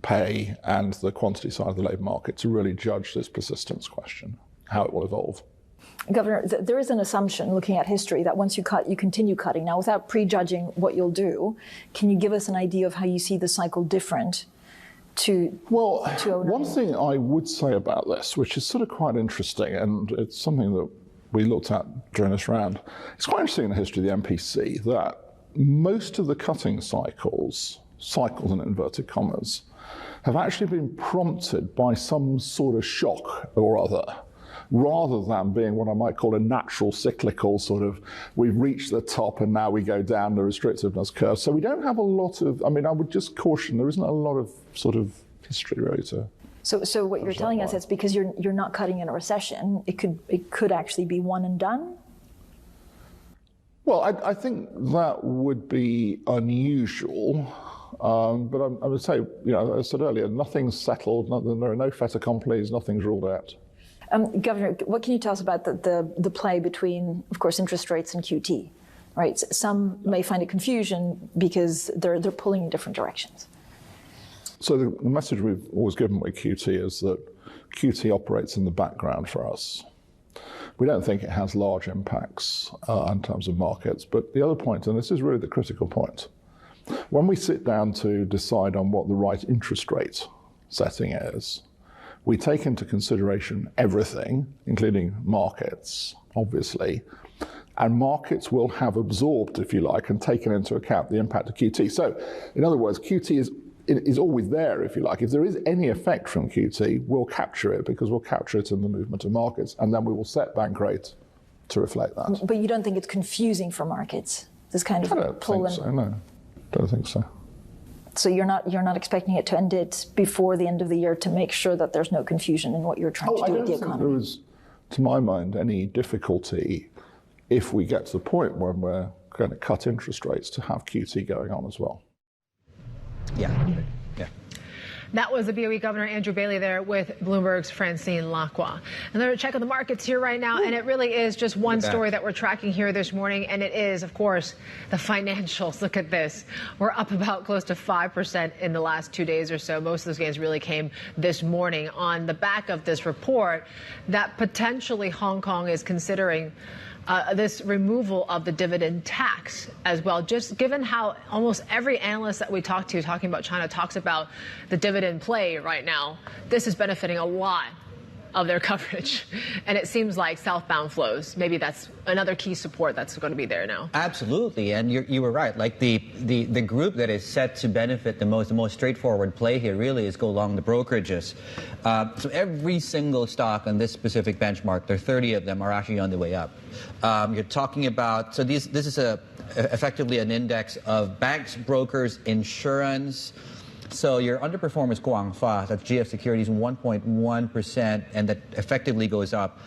pay, and the quantity side of the labour market, to really judge this persistence question, how it will evolve. Governor, there is an assumption, looking at history, that once you cut, you continue cutting. Now, without prejudging what you'll do, can you give us an idea of how you see the cycle different to 2009? One thing I would say about this, which is sort of quite interesting, and it's something that we looked at during this round, it's quite interesting in the history of the MPC that most of the cutting cycles in inverted commas, have actually been prompted by some sort of shock or other, rather than being what I might call a natural cyclical sort of, we've reached the top and now we go down the restrictiveness curve. So we don't have a lot of, I would just caution, there isn't a lot of sort of history really to... So what you're telling us is because you're not cutting in a recession, it could actually be one and done? Well, I think that would be unusual. But I would say, as I said earlier, nothing's settled, there are no fait accomplis, nothing's ruled out. Governor, what can you tell us about the play between, of course, interest rates and QT? Right? Some may find it confusion because they're pulling in different directions. So the message we've always given with QT is that QT operates in the background for us. We don't think it has large impacts in terms of markets. But the other point, and this is really the critical point, when we sit down to decide on what the right interest rate setting is, we take into consideration everything, including markets, obviously, and markets will have absorbed, if you like, and taken into account the impact of QT. So, in other words, QT is always there, if you like. If there is any effect from QT, we'll capture it, because we'll capture it in the movement of markets, and then we will set bank rate to reflect that. But you don't think it's confusing for markets, this kind of pull? I don't think so, no. Don't think so. So you're not expecting it to end it before the end of the year to make sure that there's no confusion in what you're trying to do with the economy? I don't think there was, to my mind, any difficulty if we get to the point when we're going to cut interest rates to have QT going on as well. Yeah. That was the BOE Governor Andrew Bailey there with Bloomberg's Francine Lacroix. Another check on the markets here right now, and it really is just one story that we're tracking here this morning, and it is, of course, the financials. Look at this. We're up about close to 5% in the last 2 days or so. Most of those gains really came this morning on the back of this report that potentially Hong Kong is considering this removal of the dividend tax as well. Just given how almost every analyst that we talk to talking about China talks about the dividend play right now, this is benefiting a lot of their coverage. And it seems like southbound flows, maybe that's another key support that's going to be there now. Absolutely, and you were right. Like the group that is set to benefit the most straightforward play here really is go long the brokerages. So every single stock on this specific benchmark, there are 30 of them, are actually on the way up. You're talking about, so this is effectively an index of banks, brokers, insurance. So your underperformers Guangfa, that's GF Securities, 1.1%, and that effectively goes up.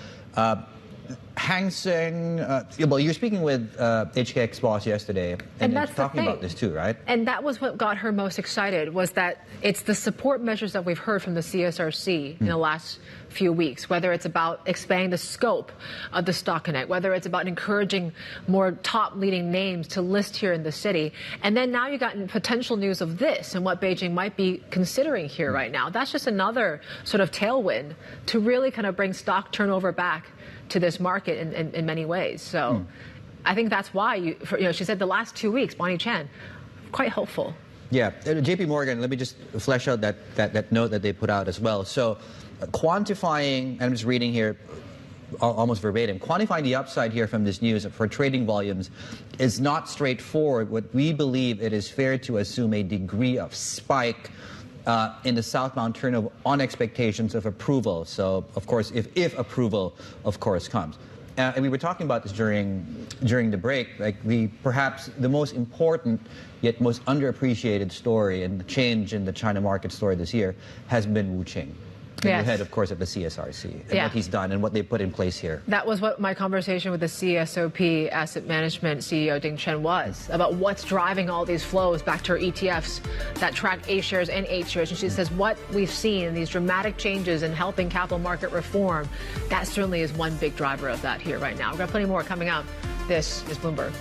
Hang Seng, well, you were speaking with HKX boss yesterday, and that's talking about this too, right? And that was what got her most excited, was that it's the support measures that we've heard from the CSRC in the last few weeks, whether it's about expanding the scope of the Stock Connect, whether it's about encouraging more top leading names to list here in the city. And then now you got potential news of this and what Beijing might be considering here right now. That's just another sort of tailwind to really kind of bring stock turnover back to this market in many ways. So I think that's why, she said the last 2 weeks, Bonnie Chan, quite hopeful. Yeah, JP Morgan, let me just flesh out that note that they put out as well. So quantifying, I'm just reading here almost verbatim, quantifying the upside here from this news for trading volumes is not straightforward. What we believe, it is fair to assume a degree of spike in the southbound turn on expectations of approval. So, of course, if approval, of course, comes. And we were talking about this during the break. Like perhaps the most important yet most underappreciated story and the change in the China market story this year has been Wu Qing. The head, of course, of the CSRC, and what he's done and what they put in place here. That was what my conversation with the CSOP Asset Management CEO Ding Chen was, about what's driving all these flows back to her ETFs that track A shares and H shares. And she says what we've seen in these dramatic changes in helping capital market reform, that certainly is one big driver of that here right now. We've got plenty more coming up. This is Bloomberg.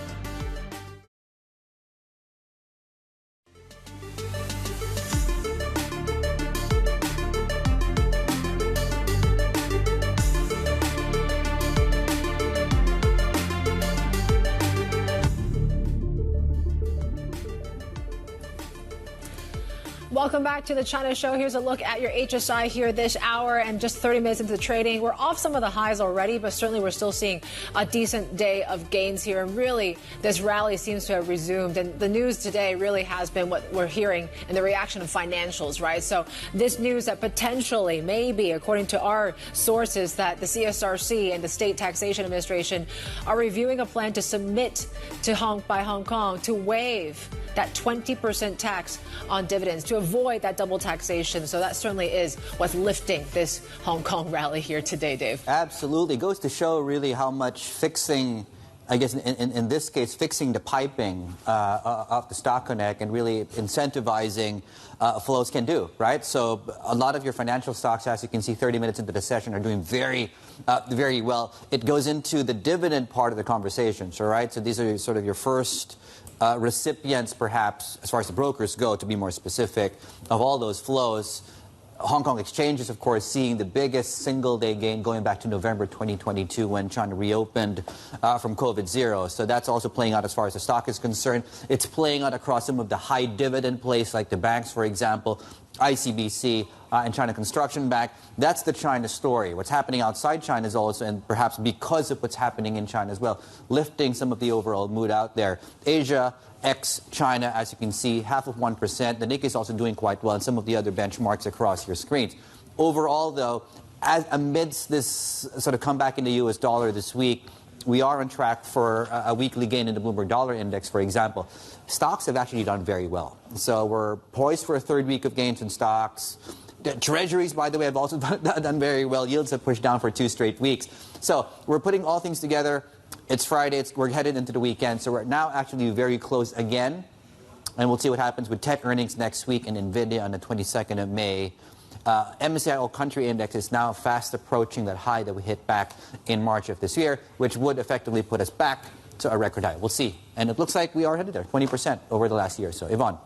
Welcome back to the China Show. Here's a look at your HSI here this hour, and just 30 minutes into the trading. We're off some of the highs already, but certainly we're still seeing a decent day of gains here. And really, this rally seems to have resumed. And the news today really has been what we're hearing in the reaction of financials, right? So this news that potentially, maybe, according to our sources, that the CSRC and the State Taxation Administration are reviewing a plan to submit to Hong Kong to waive that 20% tax on dividends, to avoid that double taxation. So that certainly is what's lifting this Hong Kong rally here today, Dave. Absolutely. It goes to show really how much fixing, I guess in this case, fixing the piping of the stock connect and really incentivizing flows can do, right? So a lot of your financial stocks, as you can see 30 minutes into the session, are doing very well. It goes into the dividend part of the conversation, so right? So these are sort of your first recipients, perhaps, as far as the brokers go, to be more specific, of all those flows. Hong Kong exchanges, of course, seeing the biggest single-day gain going back to November 2022 when China reopened from COVID-0. So that's also playing out as far as the stock is concerned. It's playing out across some of the high dividend plays like the banks, for example, ICBC and China Construction Bank. That's the China story. What's happening outside China is also, and perhaps because of what's happening in China as well, lifting some of the overall mood out there. Asia, ex-China, as you can see, 0.5%. The Nikkei is also doing quite well, and some of the other benchmarks across your screens. Overall, though, amidst this sort of comeback in the U.S. dollar this week, we are on track for a weekly gain in the Bloomberg Dollar Index, for example. Stocks have actually done very well. So we're poised for a third week of gains in stocks. The treasuries, by the way, have also done very well. Yields have pushed down for 2 straight weeks. So we're putting all things together. It's Friday. We're headed into the weekend. So we're now actually very close again. And we'll see what happens with tech earnings next week and NVIDIA on the 22nd of May. MSCI All Country Index is now fast approaching that high that we hit back in March of this year, which would effectively put us back to a record high. We'll see. And it looks like we are headed there, 20% over the last year or so. Yvonne.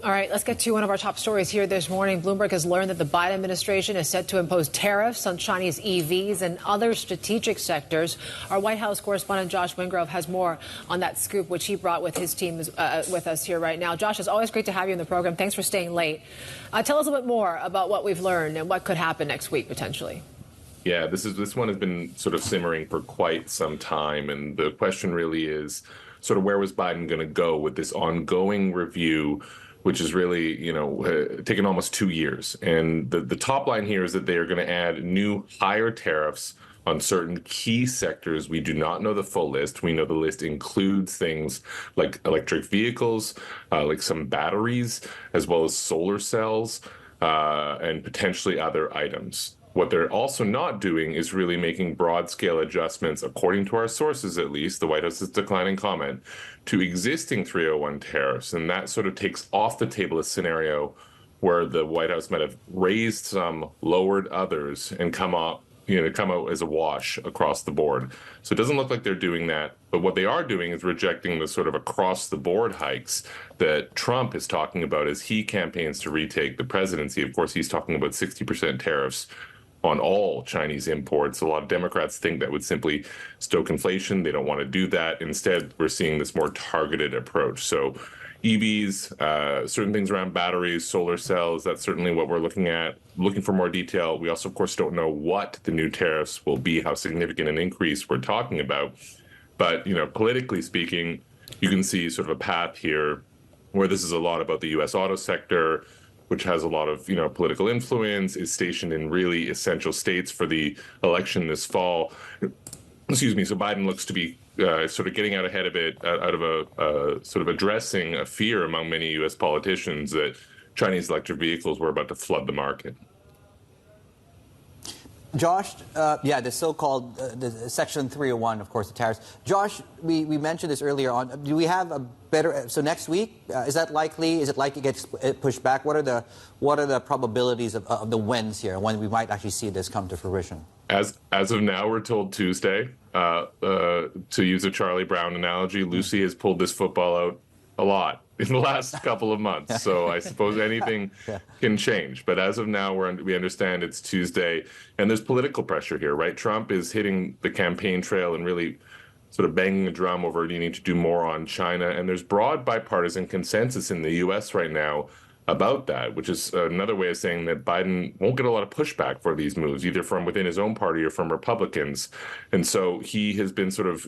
All right, let's get to one of our top stories here this morning. Bloomberg has learned that the Biden administration is set to impose tariffs on Chinese EVs and other strategic sectors. Our White House correspondent Josh Wingrove has more on that scoop, which he brought with his team with us here right now. Josh, it's always great to have you in the program. Thanks for staying late. Tell us a bit more about what we've learned and what could happen next week, potentially. Yeah, this one has been sort of simmering for quite some time. And the question really is sort of where was Biden going to go with this ongoing review, which is really, taken almost 2 years. And the top line here is that they are going to add new higher tariffs on certain key sectors. We do not know the full list. We know the list includes things like electric vehicles, like some batteries, as well as solar cells, and potentially other items. What they're also not doing is really making broad-scale adjustments, according to our sources at least, the White House is declining comment, to existing 301 tariffs. And that sort of takes off the table a scenario where the White House might have raised some, lowered others, and come out as a wash across the board. So it doesn't look like they're doing that. But what they are doing is rejecting the sort of across-the-board hikes that Trump is talking about as he campaigns to retake the presidency. Of course, he's talking about 60% tariffs on all Chinese imports. A lot of Democrats think that would simply stoke inflation. They don't want to do that. Instead, we're seeing this more targeted approach. So EVs, certain things around batteries, solar cells, that's certainly what we're looking at. Looking for more detail. We also, of course, don't know what the new tariffs will be, how significant an increase we're talking about. But, politically speaking, you can see sort of a path here where this is a lot about the U.S. auto sector, which has a lot of political influence, is stationed in really essential states for the election this fall. Excuse me. So Biden looks to be sort of getting out ahead of it, out of a sort of addressing a fear among many U.S. politicians that Chinese electric vehicles were about to flood the market. Josh, the so-called the Section 301, of course, the tariffs. Josh, we mentioned this earlier on. Do we have a better? So next week, is that likely? Is it likely to get pushed back? What are the probabilities of the wins here, when we might actually see this come to fruition? As of now, we're told Tuesday. To use a Charlie Brown analogy, Lucy has pulled this football out a lot in the last couple of months. So I suppose anything can change. But as of now, we understand it's Tuesday. And there's political pressure here, right? Trump is hitting the campaign trail and really sort of banging the drum over needing to do more on China. And there's broad bipartisan consensus in the U.S. right now about that, which is another way of saying that Biden won't get a lot of pushback for these moves, either from within his own party or from Republicans. And so he has been sort of,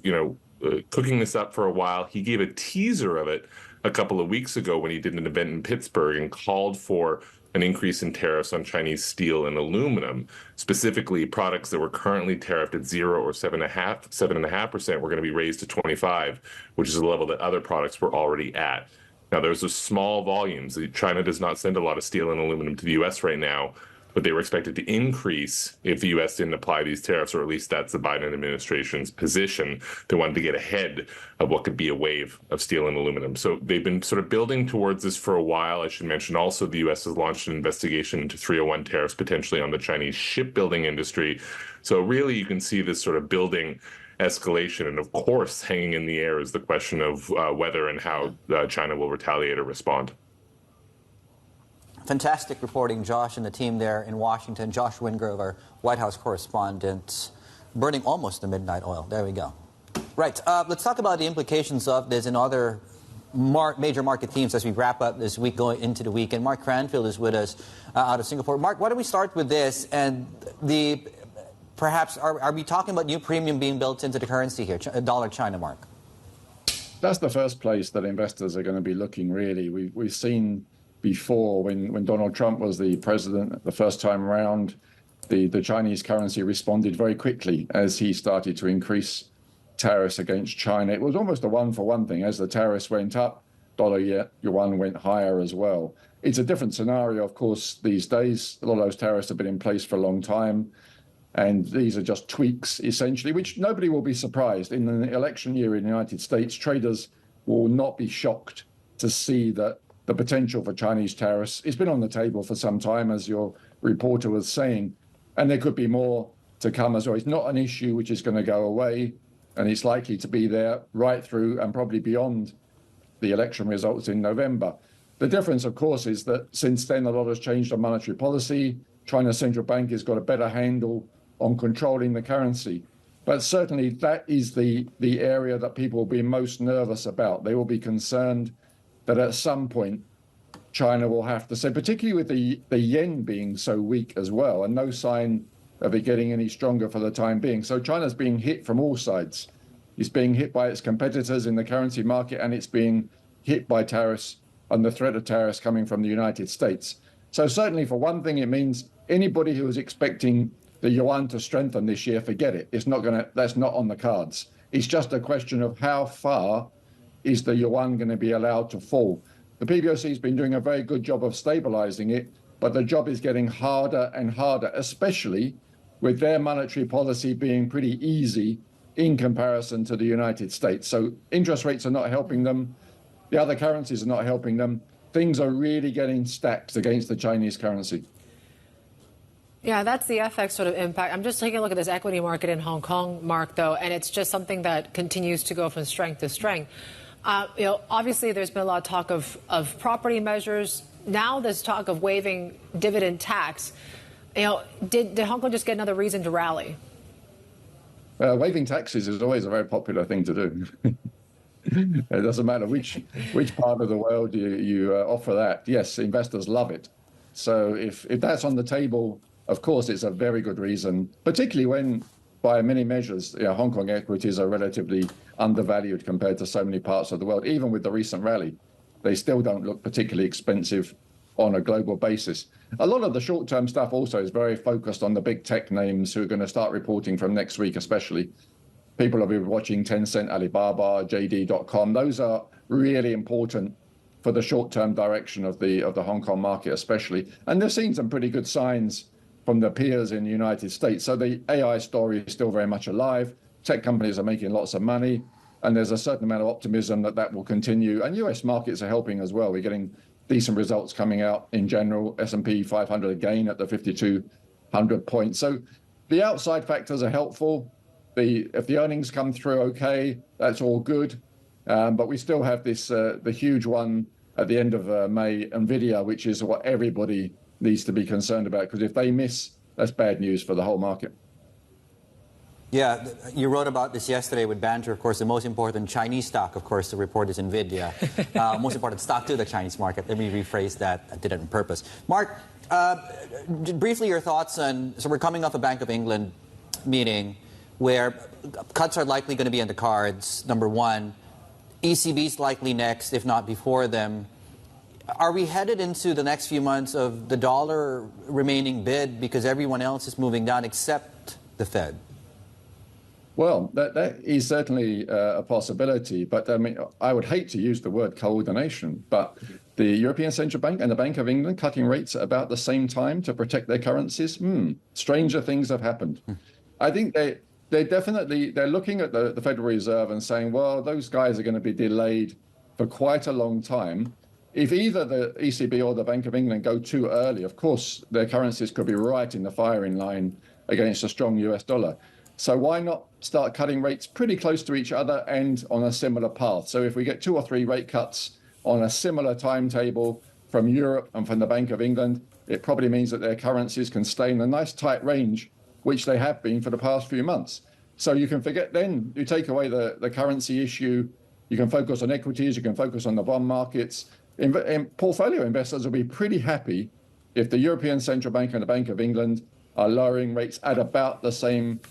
cooking this up for a while. He gave a teaser of it a couple of weeks ago when he did an event in Pittsburgh and called for an increase in tariffs on Chinese steel and aluminum, specifically products that were currently tariffed at 0 or 7.5% were going to be raised to 25, which is a level that other products were already at. Now, there's a small volumes. China does not send a lot of steel and aluminum to the U.S. right now, but they were expected to increase if the U.S. didn't apply these tariffs, or at least that's the Biden administration's position. They wanted to get ahead of what could be a wave of steel and aluminum. So they've been sort of building towards this for a while. I should mention also the U.S. has launched an investigation into 301 tariffs potentially on the Chinese shipbuilding industry. So really you can see this sort of building escalation. And of course, hanging in the air is the question of whether and how China will retaliate or respond. Fantastic reporting, Josh, and the team there in Washington. Josh Wingrove, our White House correspondent, burning almost the midnight oil. There we go. Right. Let's talk about the implications of this and other major market themes as we wrap up this week going into the weekend. Mark Cranfield is with us out of Singapore. Mark, why don't we start with this and perhaps are we talking about new premium being built into the currency here, dollar China, Mark? That's the first place that investors are going to be looking, really. We've seen before when Donald Trump was the president the first time around, the Chinese currency responded very quickly as he started to increase tariffs against China. It was almost a one-for-one thing. As the tariffs went up, dollar yuan went higher as well. It's a different scenario, of course, these days. A lot of those tariffs have been in place for a long time. And these are just tweaks, essentially, which nobody will be surprised. In an election year in the United States, traders will not be shocked to see that the potential for Chinese tariffs has been on the table for some time, as your reporter was saying, and there could be more to come as well. It's not an issue which is going to go away, and it's likely to be there right through and probably beyond the election results in November. The difference, of course, is that since then a lot has changed on monetary policy. China's central bank has got a better handle on controlling the currency. But certainly that is the area that people will be most nervous about. They will be concerned that at some point China will have to say, particularly with the yen being so weak as well, and no sign of it getting any stronger for the time being. So China's being hit from all sides. It's being hit by its competitors in the currency market, and it's being hit by tariffs and the threat of tariffs coming from the United States. So certainly for one thing, it means anybody who is expecting the yuan to strengthen this year, forget it. It's not that's not on the cards. It's just a question of how far is the yuan going to be allowed to fall. The PBOC has been doing a very good job of stabilizing it, but the job is getting harder and harder, especially with their monetary policy being pretty easy in comparison to the United States. So interest rates are not helping them. The other currencies are not helping them. Things are really getting stacked against the Chinese currency. Yeah, that's the FX sort of impact. I'm just taking a look at this equity market in Hong Kong, Mark, though, and it's just something that continues to go from strength to strength. Obviously, there's been a lot of talk of property measures. Now there's talk of waiving dividend tax. Did Hong Kong just get another reason to rally? Waiving taxes is always a very popular thing to do. It doesn't matter which part of the world you offer that. Yes, investors love it. So if that's on the table, of course, it's a very good reason, particularly when, by many measures, Hong Kong equities are relatively undervalued compared to so many parts of the world. Even with the recent rally, they still don't look particularly expensive on a global basis. A lot of the short-term stuff also is very focused on the big tech names who are going to start reporting from next week, especially. People will be watching Tencent, Alibaba, JD.com. Those are really important for the short-term direction of the Hong Kong market, especially. And they're seeing some pretty good signs from the peers in the United States. So the AI story is still very much alive. Tech companies are making lots of money, and there's a certain amount of optimism that that will continue. And US markets are helping as well. We're getting decent results coming out in general. S&P 500 again at the 5,200 points. So the outside factors are helpful. If the earnings come through okay, that's all good. But we still have this the huge one at the end of May, NVIDIA, which is what everybody needs to be concerned about, because if they miss, that's bad news for the whole market. Yeah, you wrote about this yesterday with banter. Of course, the most important Chinese stock, of course, to report is NVIDIA. Most important stock to the Chinese market. Let me rephrase that. I did it on purpose. Mark, briefly your thoughts on, so we're coming off a Bank of England meeting where cuts are likely going to be in the cards, number one. ECB's likely next, if not before them. Are we headed into the next few months of the dollar remaining bid because everyone else is moving down except the Fed? Well, that is certainly a possibility, but I mean, I would hate to use the word coordination, but the European Central Bank and the Bank of England cutting rates at about the same time to protect their currencies. Stranger things have happened. I think they're looking at the Federal Reserve and saying, well, those guys are going to be delayed for quite a long time. If either the ECB or the Bank of England go too early, of course, their currencies could be right in the firing line against a strong US dollar. So why not start cutting rates pretty close to each other and on a similar path? So if we get 2 or 3 rate cuts on a similar timetable from Europe and from the Bank of England, it probably means that their currencies can stay in a nice tight range, which they have been for the past few months. So you can forget then, you take away the currency issue, you can focus on equities, you can focus on the bond markets. Portfolio investors will be pretty happy if the European Central Bank and the Bank of England are lowering rates at about the same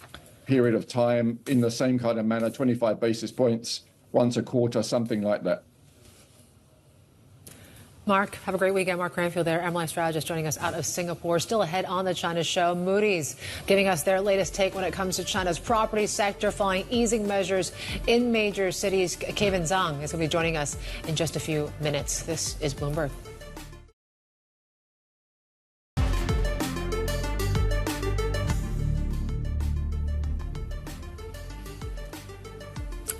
period of time in the same kind of manner, 25 basis points once a quarter, something like that. Mark, have a great weekend. Mark Cranfield there, MLI strategist joining us out of Singapore. Still ahead on the China show. Moody's giving us their latest take when it comes to China's property sector following easing measures in major cities. Kaven Tsang is going to be joining us in just a few minutes. This is Bloomberg.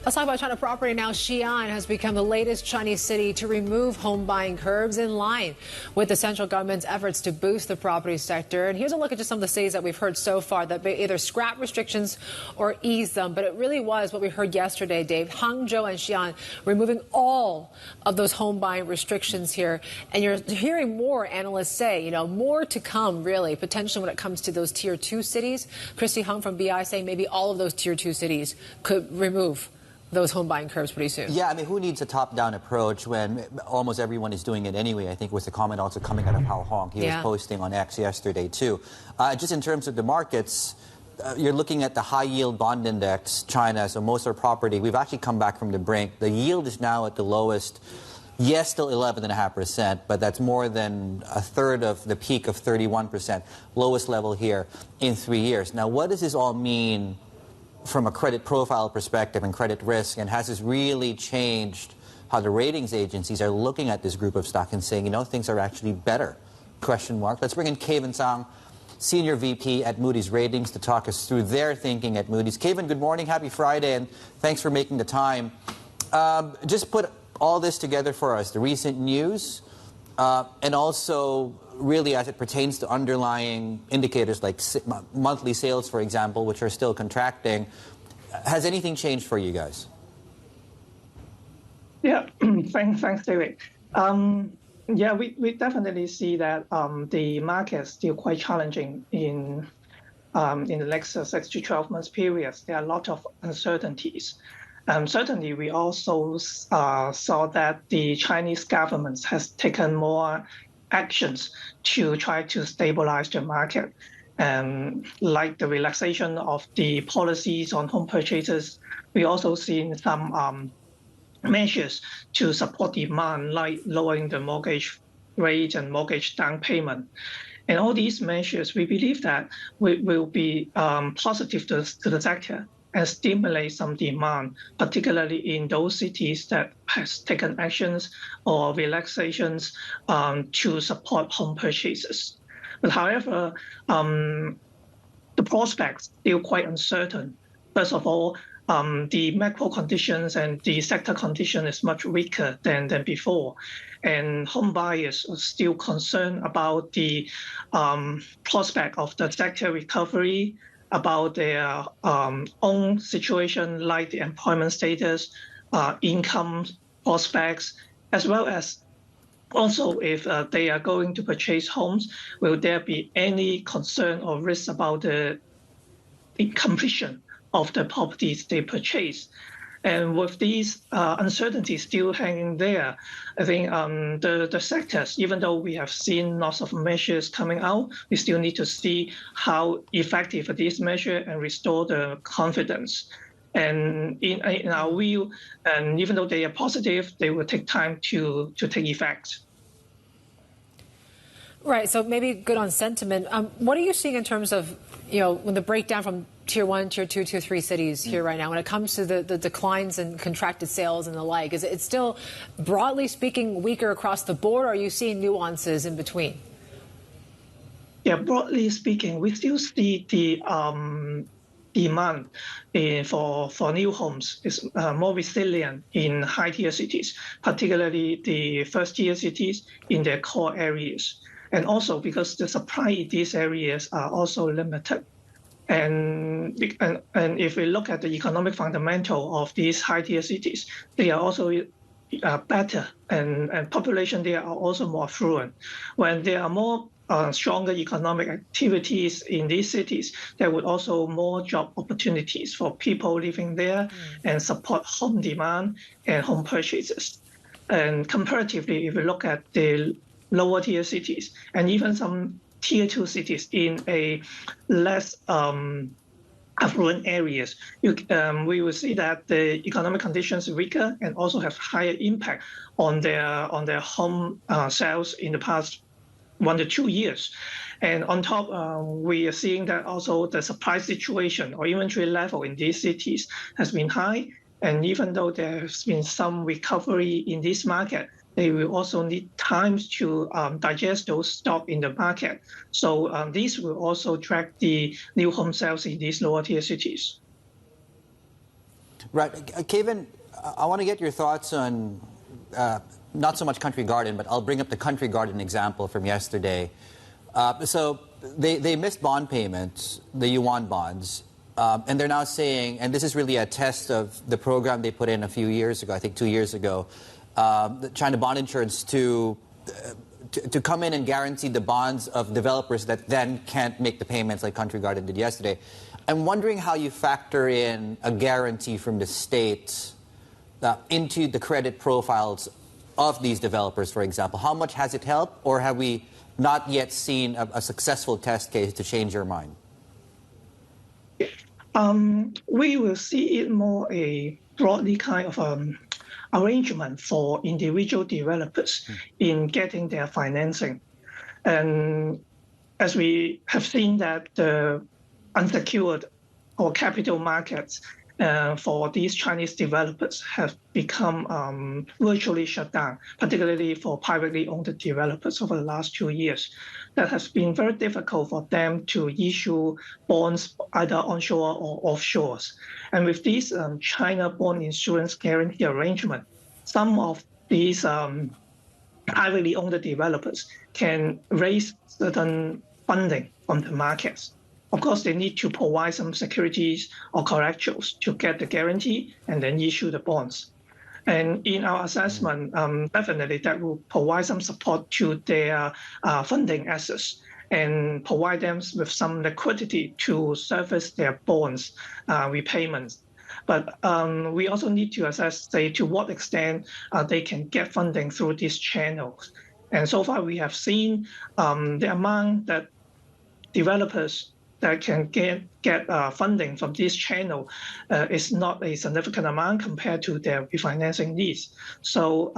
Let's talk about China property now. Xi'an has become the latest Chinese city to remove home buying curbs in line with the central government's efforts to boost the property sector. And here's a look at just some of the cities that we've heard so far that may either scrap restrictions or ease them. But it really was what we heard yesterday, Dave. Hangzhou and Xi'an removing all of those home buying restrictions here. And you're hearing more analysts say, more to come, really, potentially when it comes to those tier 2 cities. Christy Hung from BI saying maybe all of those tier 2 cities could remove those home buying curbs pretty soon. Yeah, I mean, who needs a top-down approach when almost everyone is doing it anyway? I think was the comment also coming out of Hao Hong. He was posting on X yesterday, too. Just in terms of the markets, you're looking at the high-yield bond index, China, so most of our property, we've actually come back from the brink. The yield is now at the lowest. Yes, still 11.5%, but that's more than a third of the peak of 31%, lowest level here in 3 years. Now, what does this all mean from a credit profile perspective and credit risk, and has this really changed how the ratings agencies are looking at this group of stock and saying, things are actually better? Question mark. Let's bring in Kaven Tsang, Senior VP at Moody's Ratings, to talk us through their thinking at Moody's. Kaven, good morning, happy Friday, and thanks for making the time. Just put all this together for us, the recent news, and also really as it pertains to underlying indicators like monthly sales, for example, which are still contracting. Has anything changed for you guys? Yeah, thanks, David. We definitely see that the market is still quite challenging in the next 6 to 12 months periods. There are a lot of uncertainties. Certainly, we also saw that the Chinese government has taken more actions to try to stabilize the market, like the relaxation of the policies on home purchases. We also seen some measures to support demand, like lowering the mortgage rate and mortgage down payment. And all these measures, we believe that will be positive to the sector and stimulate some demand, particularly in those cities that has taken actions or relaxations to support home purchases. But however, the prospects still quite uncertain. First of all, the macro conditions and the sector condition is much weaker than before. And home buyers are still concerned about the prospect of the sector recovery, about their own situation, like the employment status, income prospects, as well as also if they are going to purchase homes, will there be any concern or risk about the completion of the properties they purchase? And with these uncertainties still hanging there, I think the sectors, even though we have seen lots of measures coming out, we still need to see how effective these measures and restore the confidence. And in our view, and even though they are positive, they will take time to take effect. Right. So maybe good on sentiment. What are you seeing in terms of, when the breakdown from Tier 1, Tier 2, Tier 3 cities here right now, when it comes to the declines in contracted sales and the like? Is it still, broadly speaking, weaker across the board, or are you seeing nuances in between? Yeah, broadly speaking, we still see the demand for new homes is more resilient in high-tier cities, particularly the first-tier cities in their core areas. And also because the supply in these areas are also limited. And if we look at the economic fundamental of these high-tier cities, they are also better, and population there are also more affluent. When there are more stronger economic activities in these cities, there would also more job opportunities for people living there and support home demand and home purchases. And comparatively, if we look at the lower tier cities and even some Tier 2 cities in a less affluent areas, we will see that the economic conditions are weaker and also have higher impact on their home sales in the past 1 to 2 years. And on top, we are seeing that also the supply situation or inventory level in these cities has been high. And even though there has been some recovery in this market, they will also need time to digest those stock in the market. So these will also drag the new home sales in these lower tier cities. Right. Kaven, I want to get your thoughts on not so much Country Garden, but I'll bring up the Country Garden example from yesterday. So they missed bond payments, the yuan bonds, and they're now saying, and this is really a test of the program they put in a few years ago, I think 2 years ago, the China bond insurance to come in and guarantee the bonds of developers that then can't make the payments like Country Garden did yesterday. I'm wondering how you factor in a guarantee from the state into the credit profiles of these developers, for example. How much has it helped, or have we not yet seen a successful test case to change your mind? We will see it more a broadly kind of arrangement for individual developers in getting their financing. And as we have seen that the unsecured or capital markets for these Chinese developers have become virtually shut down, particularly for privately owned developers over the last 2 years. That has been very difficult for them to issue bonds either onshore or offshore. And with this China bond insurance guarantee arrangement, some of these privately owned developers can raise certain funding from the markets. Of course, they need to provide some securities or collaterals to get the guarantee and then issue the bonds. And in our assessment, definitely that will provide some support to their funding assets and provide them with some liquidity to service their bonds repayments. But we also need to assess, say, to what extent they can get funding through these channels. And so far, we have seen the amount that developers that can get funding from this channel is not a significant amount compared to their refinancing needs. So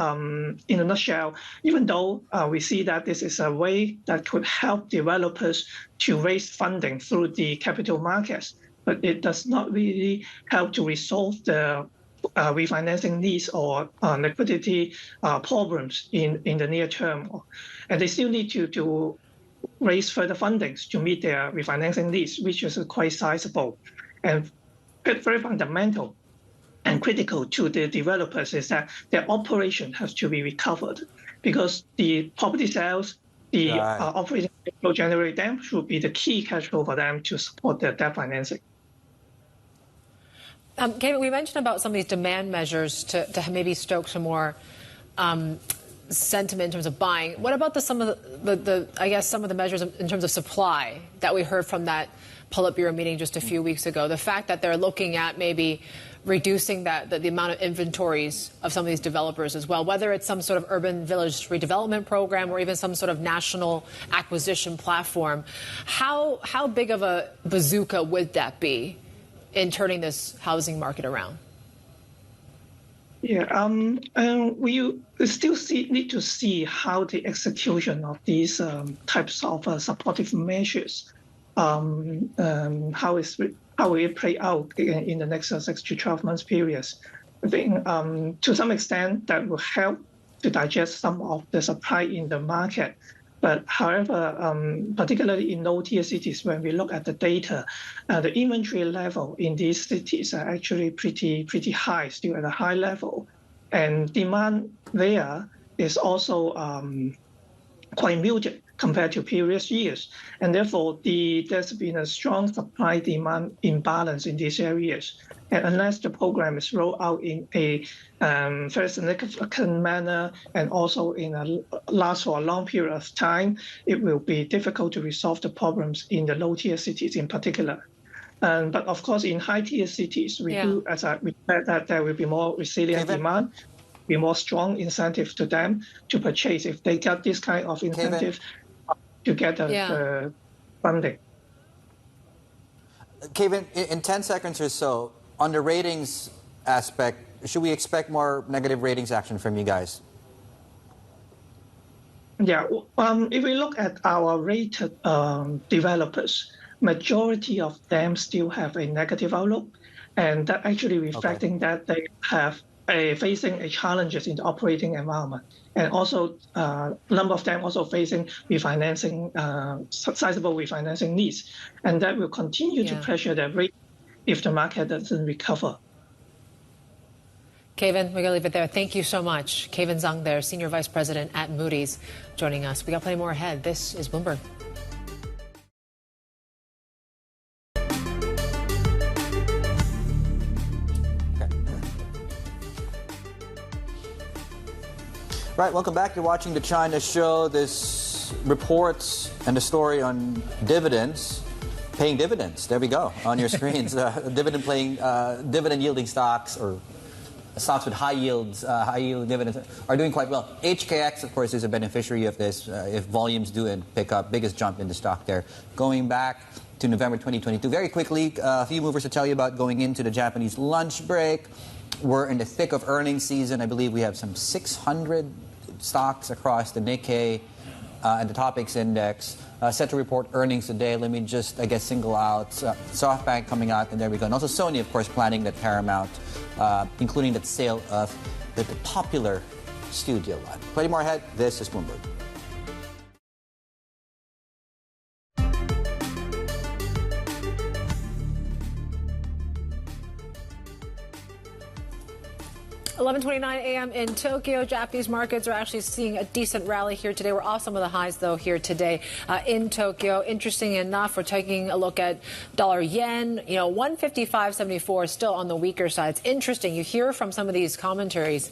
in a nutshell, even though we see that this is a way that could help developers to raise funding through the capital markets, but it does not really help to resolve the refinancing needs or liquidity problems in the near term. And they still need to raise further fundings to meet their refinancing needs, which is quite sizable. And very fundamental and critical to the developers is that their operation has to be recovered, because the property sales, the operating cash flow generated them should be the key cash flow for them to support their debt financing. Kaven, we mentioned about some of these demand measures to maybe stoke some more sentiment in terms of buying. What about some of the measures in terms of supply that we heard from that Politburo meeting just a few weeks ago? The fact that they're looking at maybe reducing the amount of inventories of some of these developers as well, whether it's some sort of urban village redevelopment program or even some sort of national acquisition platform. How big of a bazooka would that be in turning this housing market around? Yeah, we still need to see how the execution of these types of supportive measures, how will it play out in the next 6 to 12 months periods. I think to some extent that will help to digest some of the supply in the market. But however, particularly in low-tier cities, when we look at the data, the inventory level in these cities are actually pretty high, still at a high level. And demand there is also quite muted compared to previous years. And therefore, there's been a strong supply-demand imbalance in these areas. And unless the program is rolled out in a very significant manner and also last for a long period of time, it will be difficult to resolve the problems in the low-tier cities in particular. But of course, in high-tier cities, we said that there will be more resilient demand, be more strong incentive to them to purchase if they get this kind of incentive to get the funding. Kaven, in 10 seconds or so, on the ratings aspect, should we expect more negative ratings action from you guys? Yeah, if we look at our rated developers, majority of them still have a negative outlook, and that actually reflecting that they have facing challenges in the operating environment. And also, a number of them also facing refinancing, sizable refinancing needs. And that will continue to pressure their rate if the market doesn't recover. Kaven, we're going to leave it there. Thank you so much. Kaven Tsang there, Senior Vice President at Moody's, joining us. We got plenty more ahead. This is Bloomberg. Right, welcome back. You're watching the China Show. This reports and the story on dividends, paying dividends. There we go on your screens. Dividend yielding stocks or stocks with high yield dividends are doing quite well. HKX, of course, is a beneficiary of this. If volumes do pick up, biggest jump in the stock there. Going back to November 2022, very quickly, a few movers to tell you about going into the Japanese lunch break. We're in the thick of earnings season. I believe we have some 600 stocks across the Nikkei and the Topics Index set to report earnings today. Let me just, single out SoftBank coming out, and there we go. And also Sony, of course, planning that Paramount, including the sale of the popular studio line. Plenty more ahead. This is Bloomberg. .29 a.m. in Tokyo. Japanese markets are actually seeing a decent rally here today. We're off some of the highs, though, here today in Tokyo. Interesting enough, we're taking a look at dollar yen. 155.74 is still on the weaker side. It's interesting. You hear from some of these commentaries.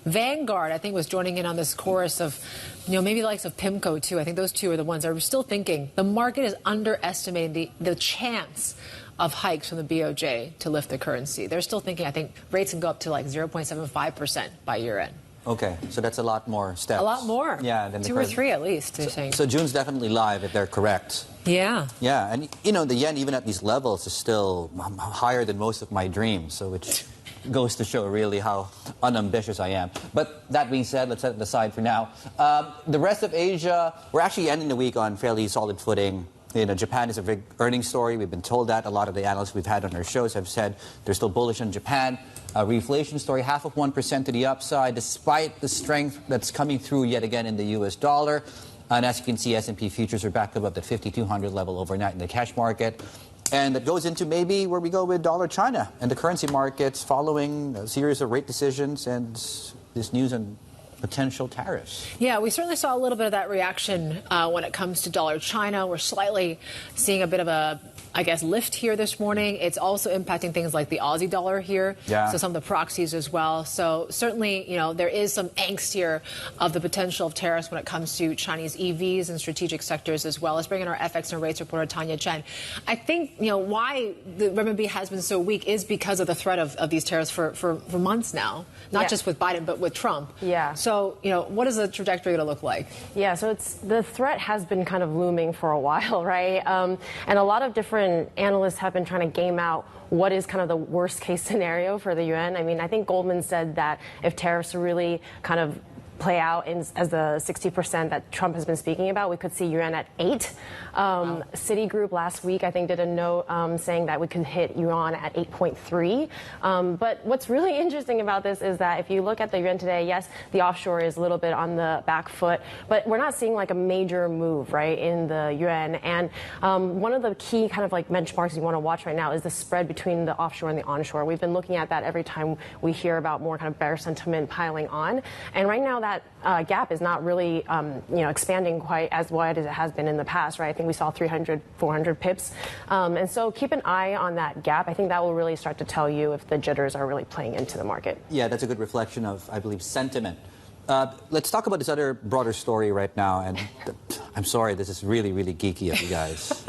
Vanguard, I think, was joining in on this chorus of, maybe the likes of PIMCO, too. I think those two are the ones that are still thinking the market is underestimating the chance of hikes from the BOJ to lift the currency. They're still thinking, I think, rates can go up to like 0.75% by year end. Okay, so that's a lot more steps. A lot more. Yeah. Than 2 or 3 at least, they're saying. So June's definitely live if they're correct. Yeah. Yeah, and the yen, even at these levels, is still higher than most of my dreams, so which goes to show really how unambitious I am. But that being said, let's set it aside for now. The rest of Asia, we're actually ending the week on fairly solid footing. Japan is a big earnings story. We've been told that. A lot of the analysts we've had on our shows have said they're still bullish on Japan. Reflation story, 0.5% to the upside, despite the strength that's coming through yet again in the U.S. dollar. And as you can see, S&P futures are back above the 5,200 level overnight in the cash market. And that goes into maybe where we go with dollar China and the currency markets following a series of rate decisions and this news on potential tariffs. Yeah, we certainly saw a little bit of that reaction when it comes to dollar China. We're slightly seeing a bit of a, lift here this morning. It's also impacting things like the Aussie dollar here. Yeah. So some of the proxies as well. So certainly, there is some angst here of the potential of tariffs when it comes to Chinese EVs and strategic sectors as well. Let's bring in our FX and rates reporter, Tanya Chen. I think, why the renminbi has been so weak is because of the threat of these tariffs for months now. Not just with Biden, but with Trump. Yeah. So, what is the trajectory going to look like? Yeah, so the threat has been kind of looming for a while, right? And a lot of different analysts have been trying to game out what is kind of the worst case scenario for the yuan. I mean, I think Goldman said that if tariffs really kind of play out as the 60% that Trump has been speaking about, we could see yuan at 8. Wow. Citigroup last week, I think, did a note saying that we could hit yuan at 8.3. But what's really interesting about this is that if you look at the yuan today, yes, the offshore is a little bit on the back foot, but we're not seeing like a major move, right, in the yuan. And one of the key kind of like benchmarks you want to watch right now is the spread between the offshore and the onshore. We've been looking at that every time we hear about more kind of bearish sentiment piling on. And right now that gap is not really, expanding quite as wide as it has been in the past, right? I think we saw 300, 400 pips. And so keep an eye on that gap. I think that will really start to tell you if the jitters are really playing into the market. Yeah, that's a good reflection of, I believe, sentiment. Let's talk about this other broader story right now. And I'm sorry, this is really, really geeky of you guys.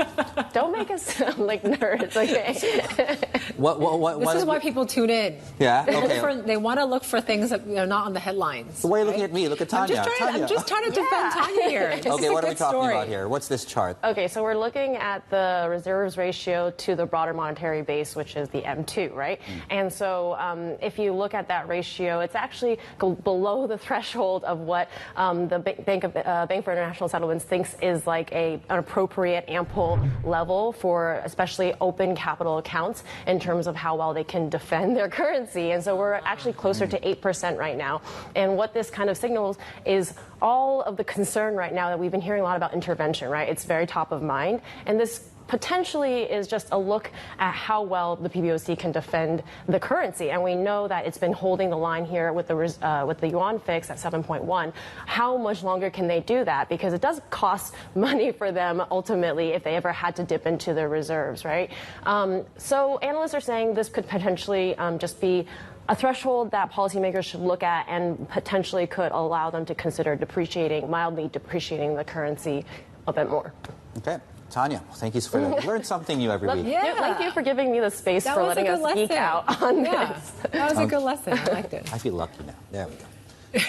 Don't make us sound like nerds, okay? This is why people tune in. Yeah? Okay. They want to look for things that are not on the headlines. So why are you looking at me? Look at Tanya. I'm just trying to defend Tanya here. Okay, what are we talking about here? What's this chart? Okay, so we're looking at the reserves ratio to the broader monetary base, which is the M2, right? And so if you look at that ratio, it's actually below the threshold of what the Bank for International Settlements thinks is like an appropriate, ample level for especially open capital accounts in terms of how well they can defend their currency. And so we're actually closer to 8% right now. And what this kind of signals is all of the concern right now that we've been hearing a lot about intervention, right? It's very top of mind. And this potentially is just a look at how well the PBOC can defend the currency. And we know that it's been holding the line here with the yuan fix at 7.1. How much longer can they do that? Because it does cost money for them ultimately if they ever had to dip into their reserves, right? So analysts are saying this could potentially just be a threshold that policymakers should look at and potentially could allow them to consider mildly depreciating the currency a bit more. Okay. Tanya, thank you for that. Learn something new every week. Yeah, thank you for giving me the space for letting us geek out on this. That was a good lesson. I liked it. I feel lucky now. There we go.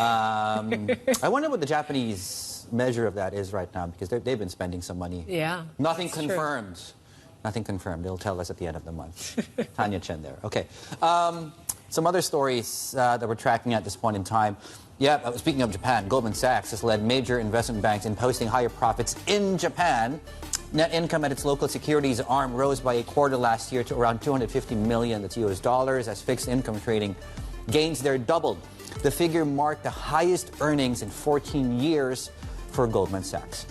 I wonder what the Japanese measure of that is right now, because they've been spending some money. Yeah. Nothing confirmed. True. Nothing confirmed. They'll tell us at the end of the month. Tanya Chen there. Okay. Some other stories that we're tracking at this point in time. Yeah, speaking of Japan, Goldman Sachs has led major investment banks in posting higher profits in Japan. Net income at its local securities arm rose by a quarter last year to around $250 million, that's US dollars, as fixed income trading gains there doubled. The figure marked the highest earnings in 14 years for Goldman Sachs.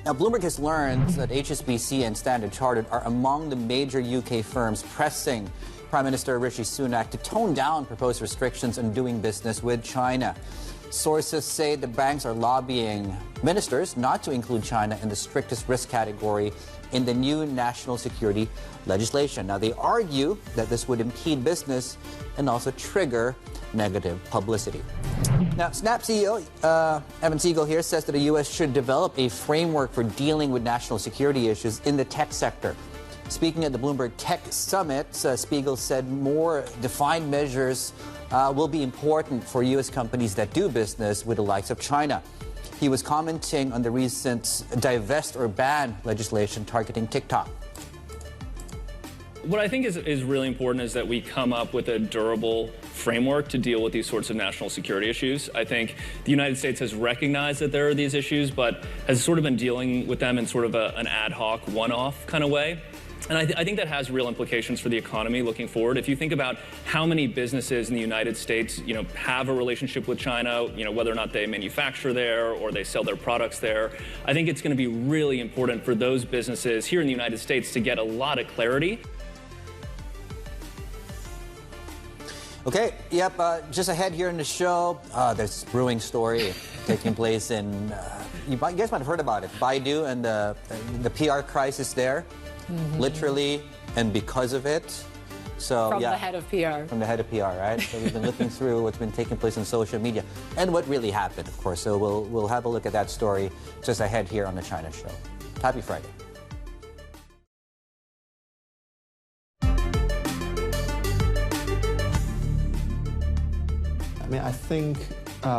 Now, Bloomberg has learned that HSBC and Standard Chartered are among the major UK firms pressing Prime Minister Rishi Sunak to tone down proposed restrictions on doing business with China. Sources say the banks are lobbying ministers not to include China in the strictest risk category in the new national security legislation. Now, they argue that this would impede business and also trigger negative publicity. Now, Snap CEO Evan Siegel here says that the U.S. should develop a framework for dealing with national security issues in the tech sector. Speaking at the Bloomberg Tech Summit, Spiegel said more defined measures will be important for U.S. companies that do business with the likes of China. He was commenting on the recent divest or ban legislation targeting TikTok. What I think is really important is that we come up with a durable framework to deal with these sorts of national security issues. I think the United States has recognized that there are these issues, but has sort of been dealing with them in sort of an ad hoc, one-off kind of way. And I think that has real implications for the economy looking forward. If you think about how many businesses in the United States, have a relationship with China, whether or not they manufacture there or they sell their products there, I think it's going to be really important for those businesses here in the United States to get a lot of clarity. Okay, yep, just ahead here in the show, there's a brewing story taking place in, you guys might have heard about it, Baidu and the PR crisis there, literally, and because of it. So, From the head of PR. From the head of PR, right? So we've been looking through what's been taking place on social media and what really happened, of course. So we'll have a look at that story just ahead here on the China Show. Happy Friday. I think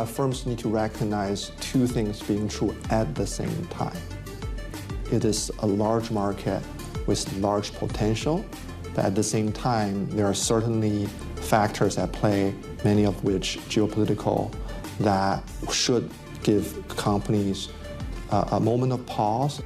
firms need to recognize two things being true at the same time. It is a large market with large potential, but at the same time, there are certainly factors at play, many of which geopolitical, that should give companies a moment of pause.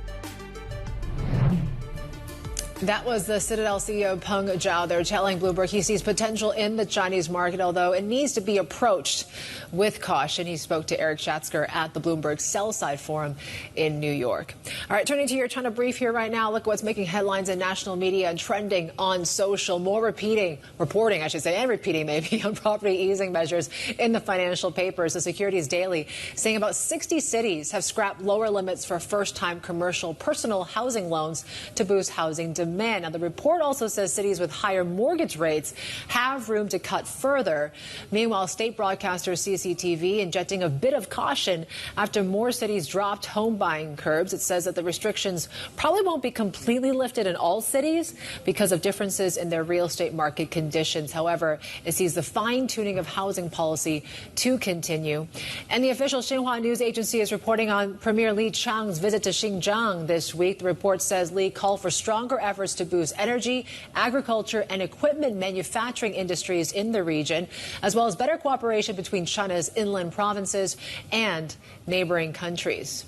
That was the Citadel CEO Peng Zhao. They're telling Bloomberg he sees potential in the Chinese market, although it needs to be approached with caution. He spoke to Eric Schatzker at the Bloomberg Sell-Side Forum in New York. All right, turning to your China brief here right now. Look what's making headlines in national media and trending on social. More reporting, and repeating maybe on property easing measures in the financial papers. The Securities Daily saying about 60 cities have scrapped lower limits for first-time commercial personal housing loans to boost housing demand. Now, the report also says cities with higher mortgage rates have room to cut further. Meanwhile, state broadcaster CCTV injecting a bit of caution after more cities dropped home buying curbs. It says that the restrictions probably won't be completely lifted in all cities because of differences in their real estate market conditions. However, it sees the fine-tuning of housing policy to continue. And the official Xinhua news agency is reporting on Premier Li Chang's visit to Xinjiang this week. The report says Li called for stronger efforts to boost energy, agriculture, and equipment manufacturing industries in the region, as well as better cooperation between China's inland provinces and neighboring countries.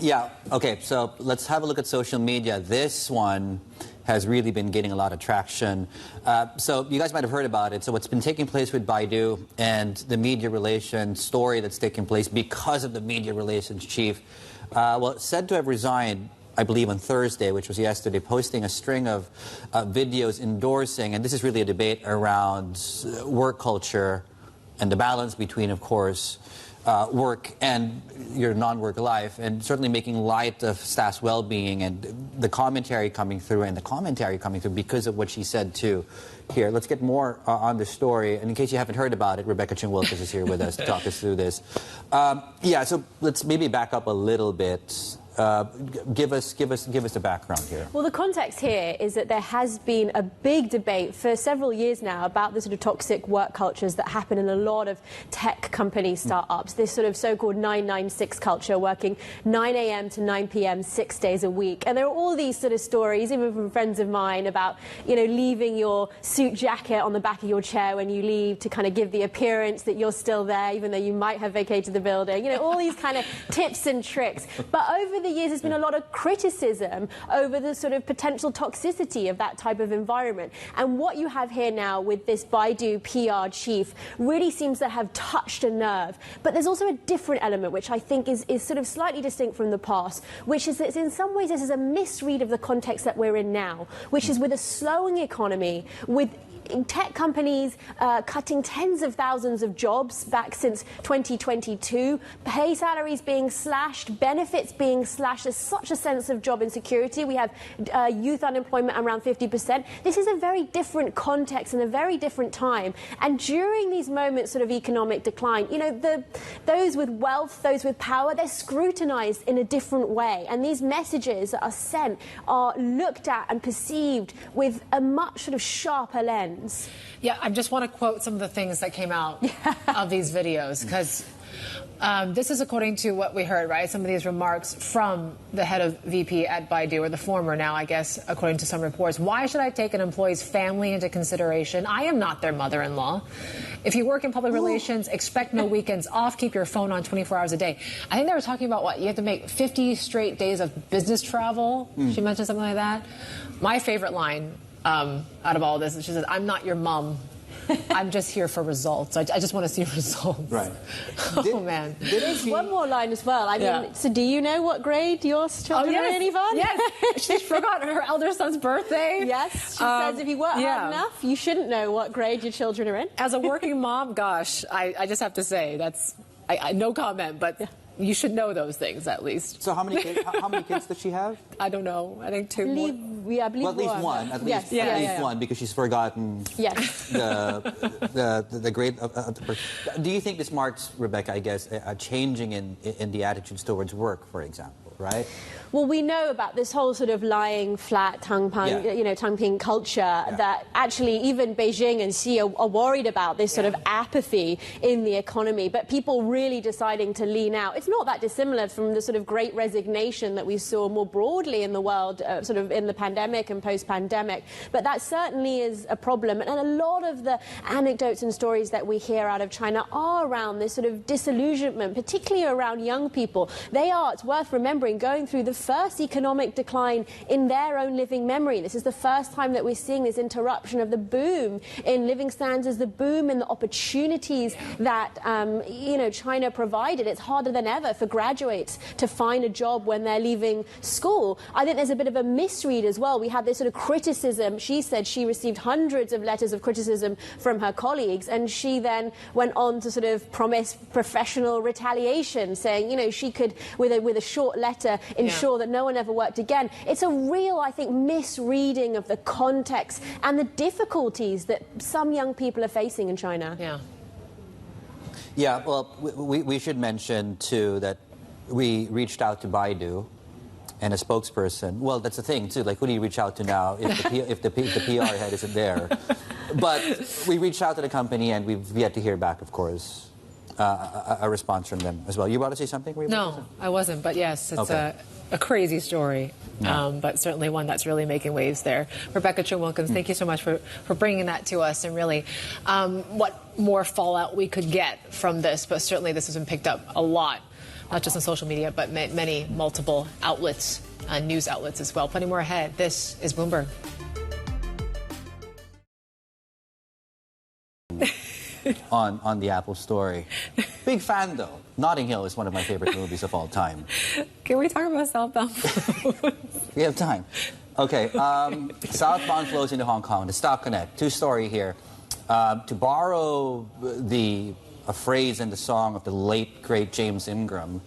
Yeah, okay, so let's have a look at social media. This one has really been getting a lot of traction. So you guys might have heard about it. So what's been taking place with Baidu and the media relations story that's taking place because of the media relations chief, said to have resigned, I believe on Thursday, which was yesterday, posting a string of videos endorsing, and this is really a debate around work culture and the balance between, of course, work and your non-work life, and certainly making light of staff's well-being and the commentary coming through because of what she said too. Here, let's get more on the story. And in case you haven't heard about it, Rebecca Ching-Wilkes is here with us to talk us through this. So let's maybe back up a little bit. Give us the background here. Well, the context here is that there has been a big debate for several years now about the sort of toxic work cultures that happen in a lot of tech company startups. This sort of so-called 996 culture, working 9 a.m. to 9 p.m. 6 days a week. And there are all these sort of stories, even from friends of mine, about, leaving your suit jacket on the back of your chair when you leave to kind of give the appearance that you're still there, even though you might have vacated the building. All these kind of tips and tricks. But over the years, there's been a lot of criticism over the sort of potential toxicity of that type of environment. And what you have here now with this Baidu PR chief really seems to have touched a nerve. But there's also a different element, which I think is sort of slightly distinct from the past, which is that in some ways this is a misread of the context that we're in now, which is with a slowing economy, with tech companies cutting tens of thousands of jobs back since 2022, pay salaries being slashed, benefits being slashed. There's such a sense of job insecurity. We have youth unemployment around 50%. This is a very different context and a very different time. And during these moments of economic decline, those with wealth, those with power, they're scrutinized in a different way. And these messages that are sent are looked at and perceived with a much sort of sharper lens. lens. Yeah, I just want to quote some of the things that came out of these videos, because this is according to what we heard, right? Some of these remarks from the head of VP at Baidu, or the former now, I guess, according to some reports. Why should I take an employee's family into consideration? I am not their mother-in-law. If you work in public relations, expect no weekends off. Keep your phone on 24 hours a day. I think they were talking about what? You have to make 50 straight days of business travel. She mentioned something like that. My favorite line out of all this is she says, I'm not your mom. I'm just here for results. I just want to see results. Right. Man. One more line as well. I mean, so do you know what grade your children are in, Yvonne? Yes. She forgot her elder son's birthday. Yes. She says if you work hard enough, you shouldn't know what grade your children are in. As a working mom, gosh, I just have to say, that's no comment, but you should know those things at least. So how many kids does she have? I don't know. I think two more. I believe well, at least one. At least one, because she's forgotten the grade of the person. Do you think this marks, Rebecca, I guess, a changing in the attitudes towards work, for example, right? Well, we know about this whole sort of lying flat, tongue-ping culture that actually even Beijing and Xi are worried about this sort of apathy in the economy, but people really deciding to lean out. It's not that dissimilar from the sort of great resignation that we saw more broadly in the world, sort of in the pandemic and post-pandemic. But that certainly is a problem. And a lot of the anecdotes and stories that we hear out of China are around this sort of disillusionment, particularly around young people. They are, it's worth remembering, going through the first economic decline in their own living memory. This is the first time that we're seeing this interruption of the boom in living standards, the boom in the opportunities that China provided. It's harder than ever for graduates to find a job when they're leaving school. I think there's a bit of a misread as well. We had this sort of criticism. She said she received hundreds of letters of criticism from her colleagues, and she then went on to sort of promise professional retaliation, saying, she could, with a short letter, ensure that no one ever worked again. It's a real, I think, misreading of the context and the difficulties that some young people are facing in China. Yeah, well, we should mention, too, that we reached out to Baidu and a spokesperson. Well, that's the thing, too. Like, who do you reach out to now if the PR head isn't there? But we reached out to the company, and we've yet to hear back, of course, a response from them as well. You about to say something? No, I wasn't, but yes, it's a crazy story, but certainly one that's really making waves there. Rebecca Chung-Wilkins, thank you so much for bringing that to us, and really what more fallout we could get from this. But certainly this has been picked up a lot, not just on social media, but many multiple outlets, news outlets as well. Plenty more ahead. This is Bloomberg. on the Apple story. Big fan, though. Notting Hill is one of my favorite movies of all time. Can we talk about southbound flows? We have time. Okay, southbound flows into Hong Kong. The Stock Connect. Two-story here. To borrow a phrase in the song of the late, great James Ingram,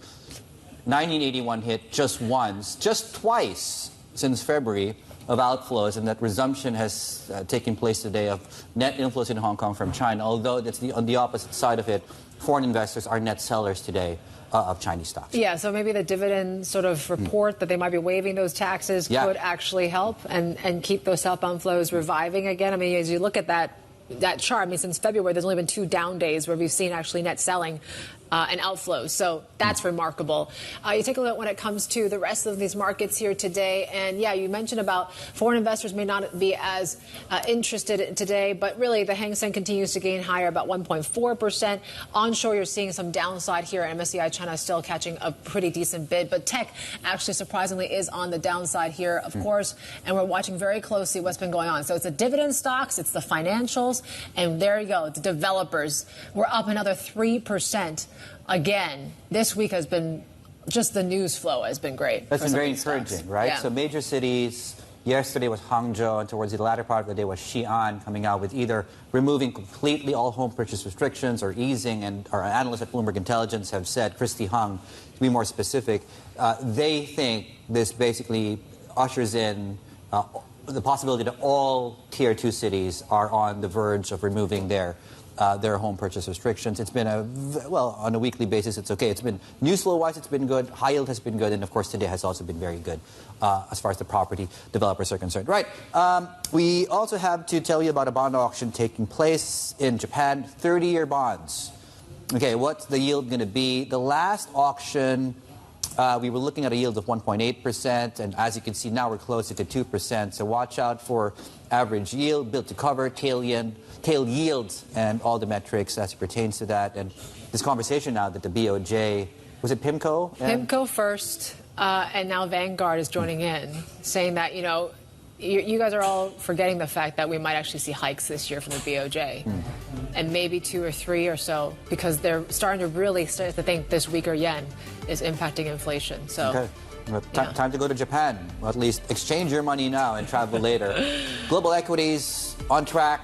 1981 hit just once, just twice since February of outflows, and that resumption has taken place today of net inflows in Hong Kong from China, although that's on the opposite side of it. Foreign investors are net sellers today of Chinese stocks. Yeah, so maybe the dividend sort of report that they might be waiving those taxes could actually help and keep those southbound flows reviving again. I mean, as you look at that chart, I mean, since February, there's only been 2 down days where we've seen actually net selling and outflows. So that's remarkable. You take a look when it comes to the rest of these markets here today. And yeah, you mentioned about foreign investors may not be as interested today, but really the Hang Seng continues to gain higher, about 1.4%. Onshore, you're seeing some downside here. MSCI China is still catching a pretty decent bid, but tech actually surprisingly is on the downside here, of course. And we're watching very closely what's been going on. So it's the dividend stocks, it's the financials, and there you go, the developers. We're up another 3%. Again, this week has been, just the news flow has been great. That's been very encouraging, right? Yeah. So major cities, yesterday was Hangzhou, and towards the latter part of the day was Xi'an, coming out with either removing completely all home purchase restrictions or easing, and our analysts at Bloomberg Intelligence have said, Christy Hung, to be more specific, they think this basically ushers in the possibility that all Tier 2 cities are on the verge of removing their their home purchase restrictions. It's been on a weekly basis, it's okay. It's been news flow-wise, it's been good. High yield has been good, and of course today has also been very good as far as the property developers are concerned. Right. We also have to tell you about a bond auction taking place in Japan. 30-year bonds. Okay, what's the yield going to be? The last auction, we were looking at a yield of 1.8%, and as you can see now we're closer to 2%. So watch out for average yield, built to cover, tail yields, and all the metrics as it pertains to that. And this conversation now that the BOJ, was it PIMCO? PIMCO first, and now Vanguard is joining in, saying that, you guys are all forgetting the fact that we might actually see hikes this year from the BOJ. And maybe 2 or 3 or so, because they're starting to really start to think this weaker yen is impacting inflation. So, okay. Time to go to Japan. Or at least exchange your money now and travel later. Global equities on track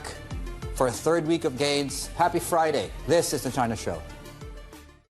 for a third week of gains. Happy Friday. This is the China Show.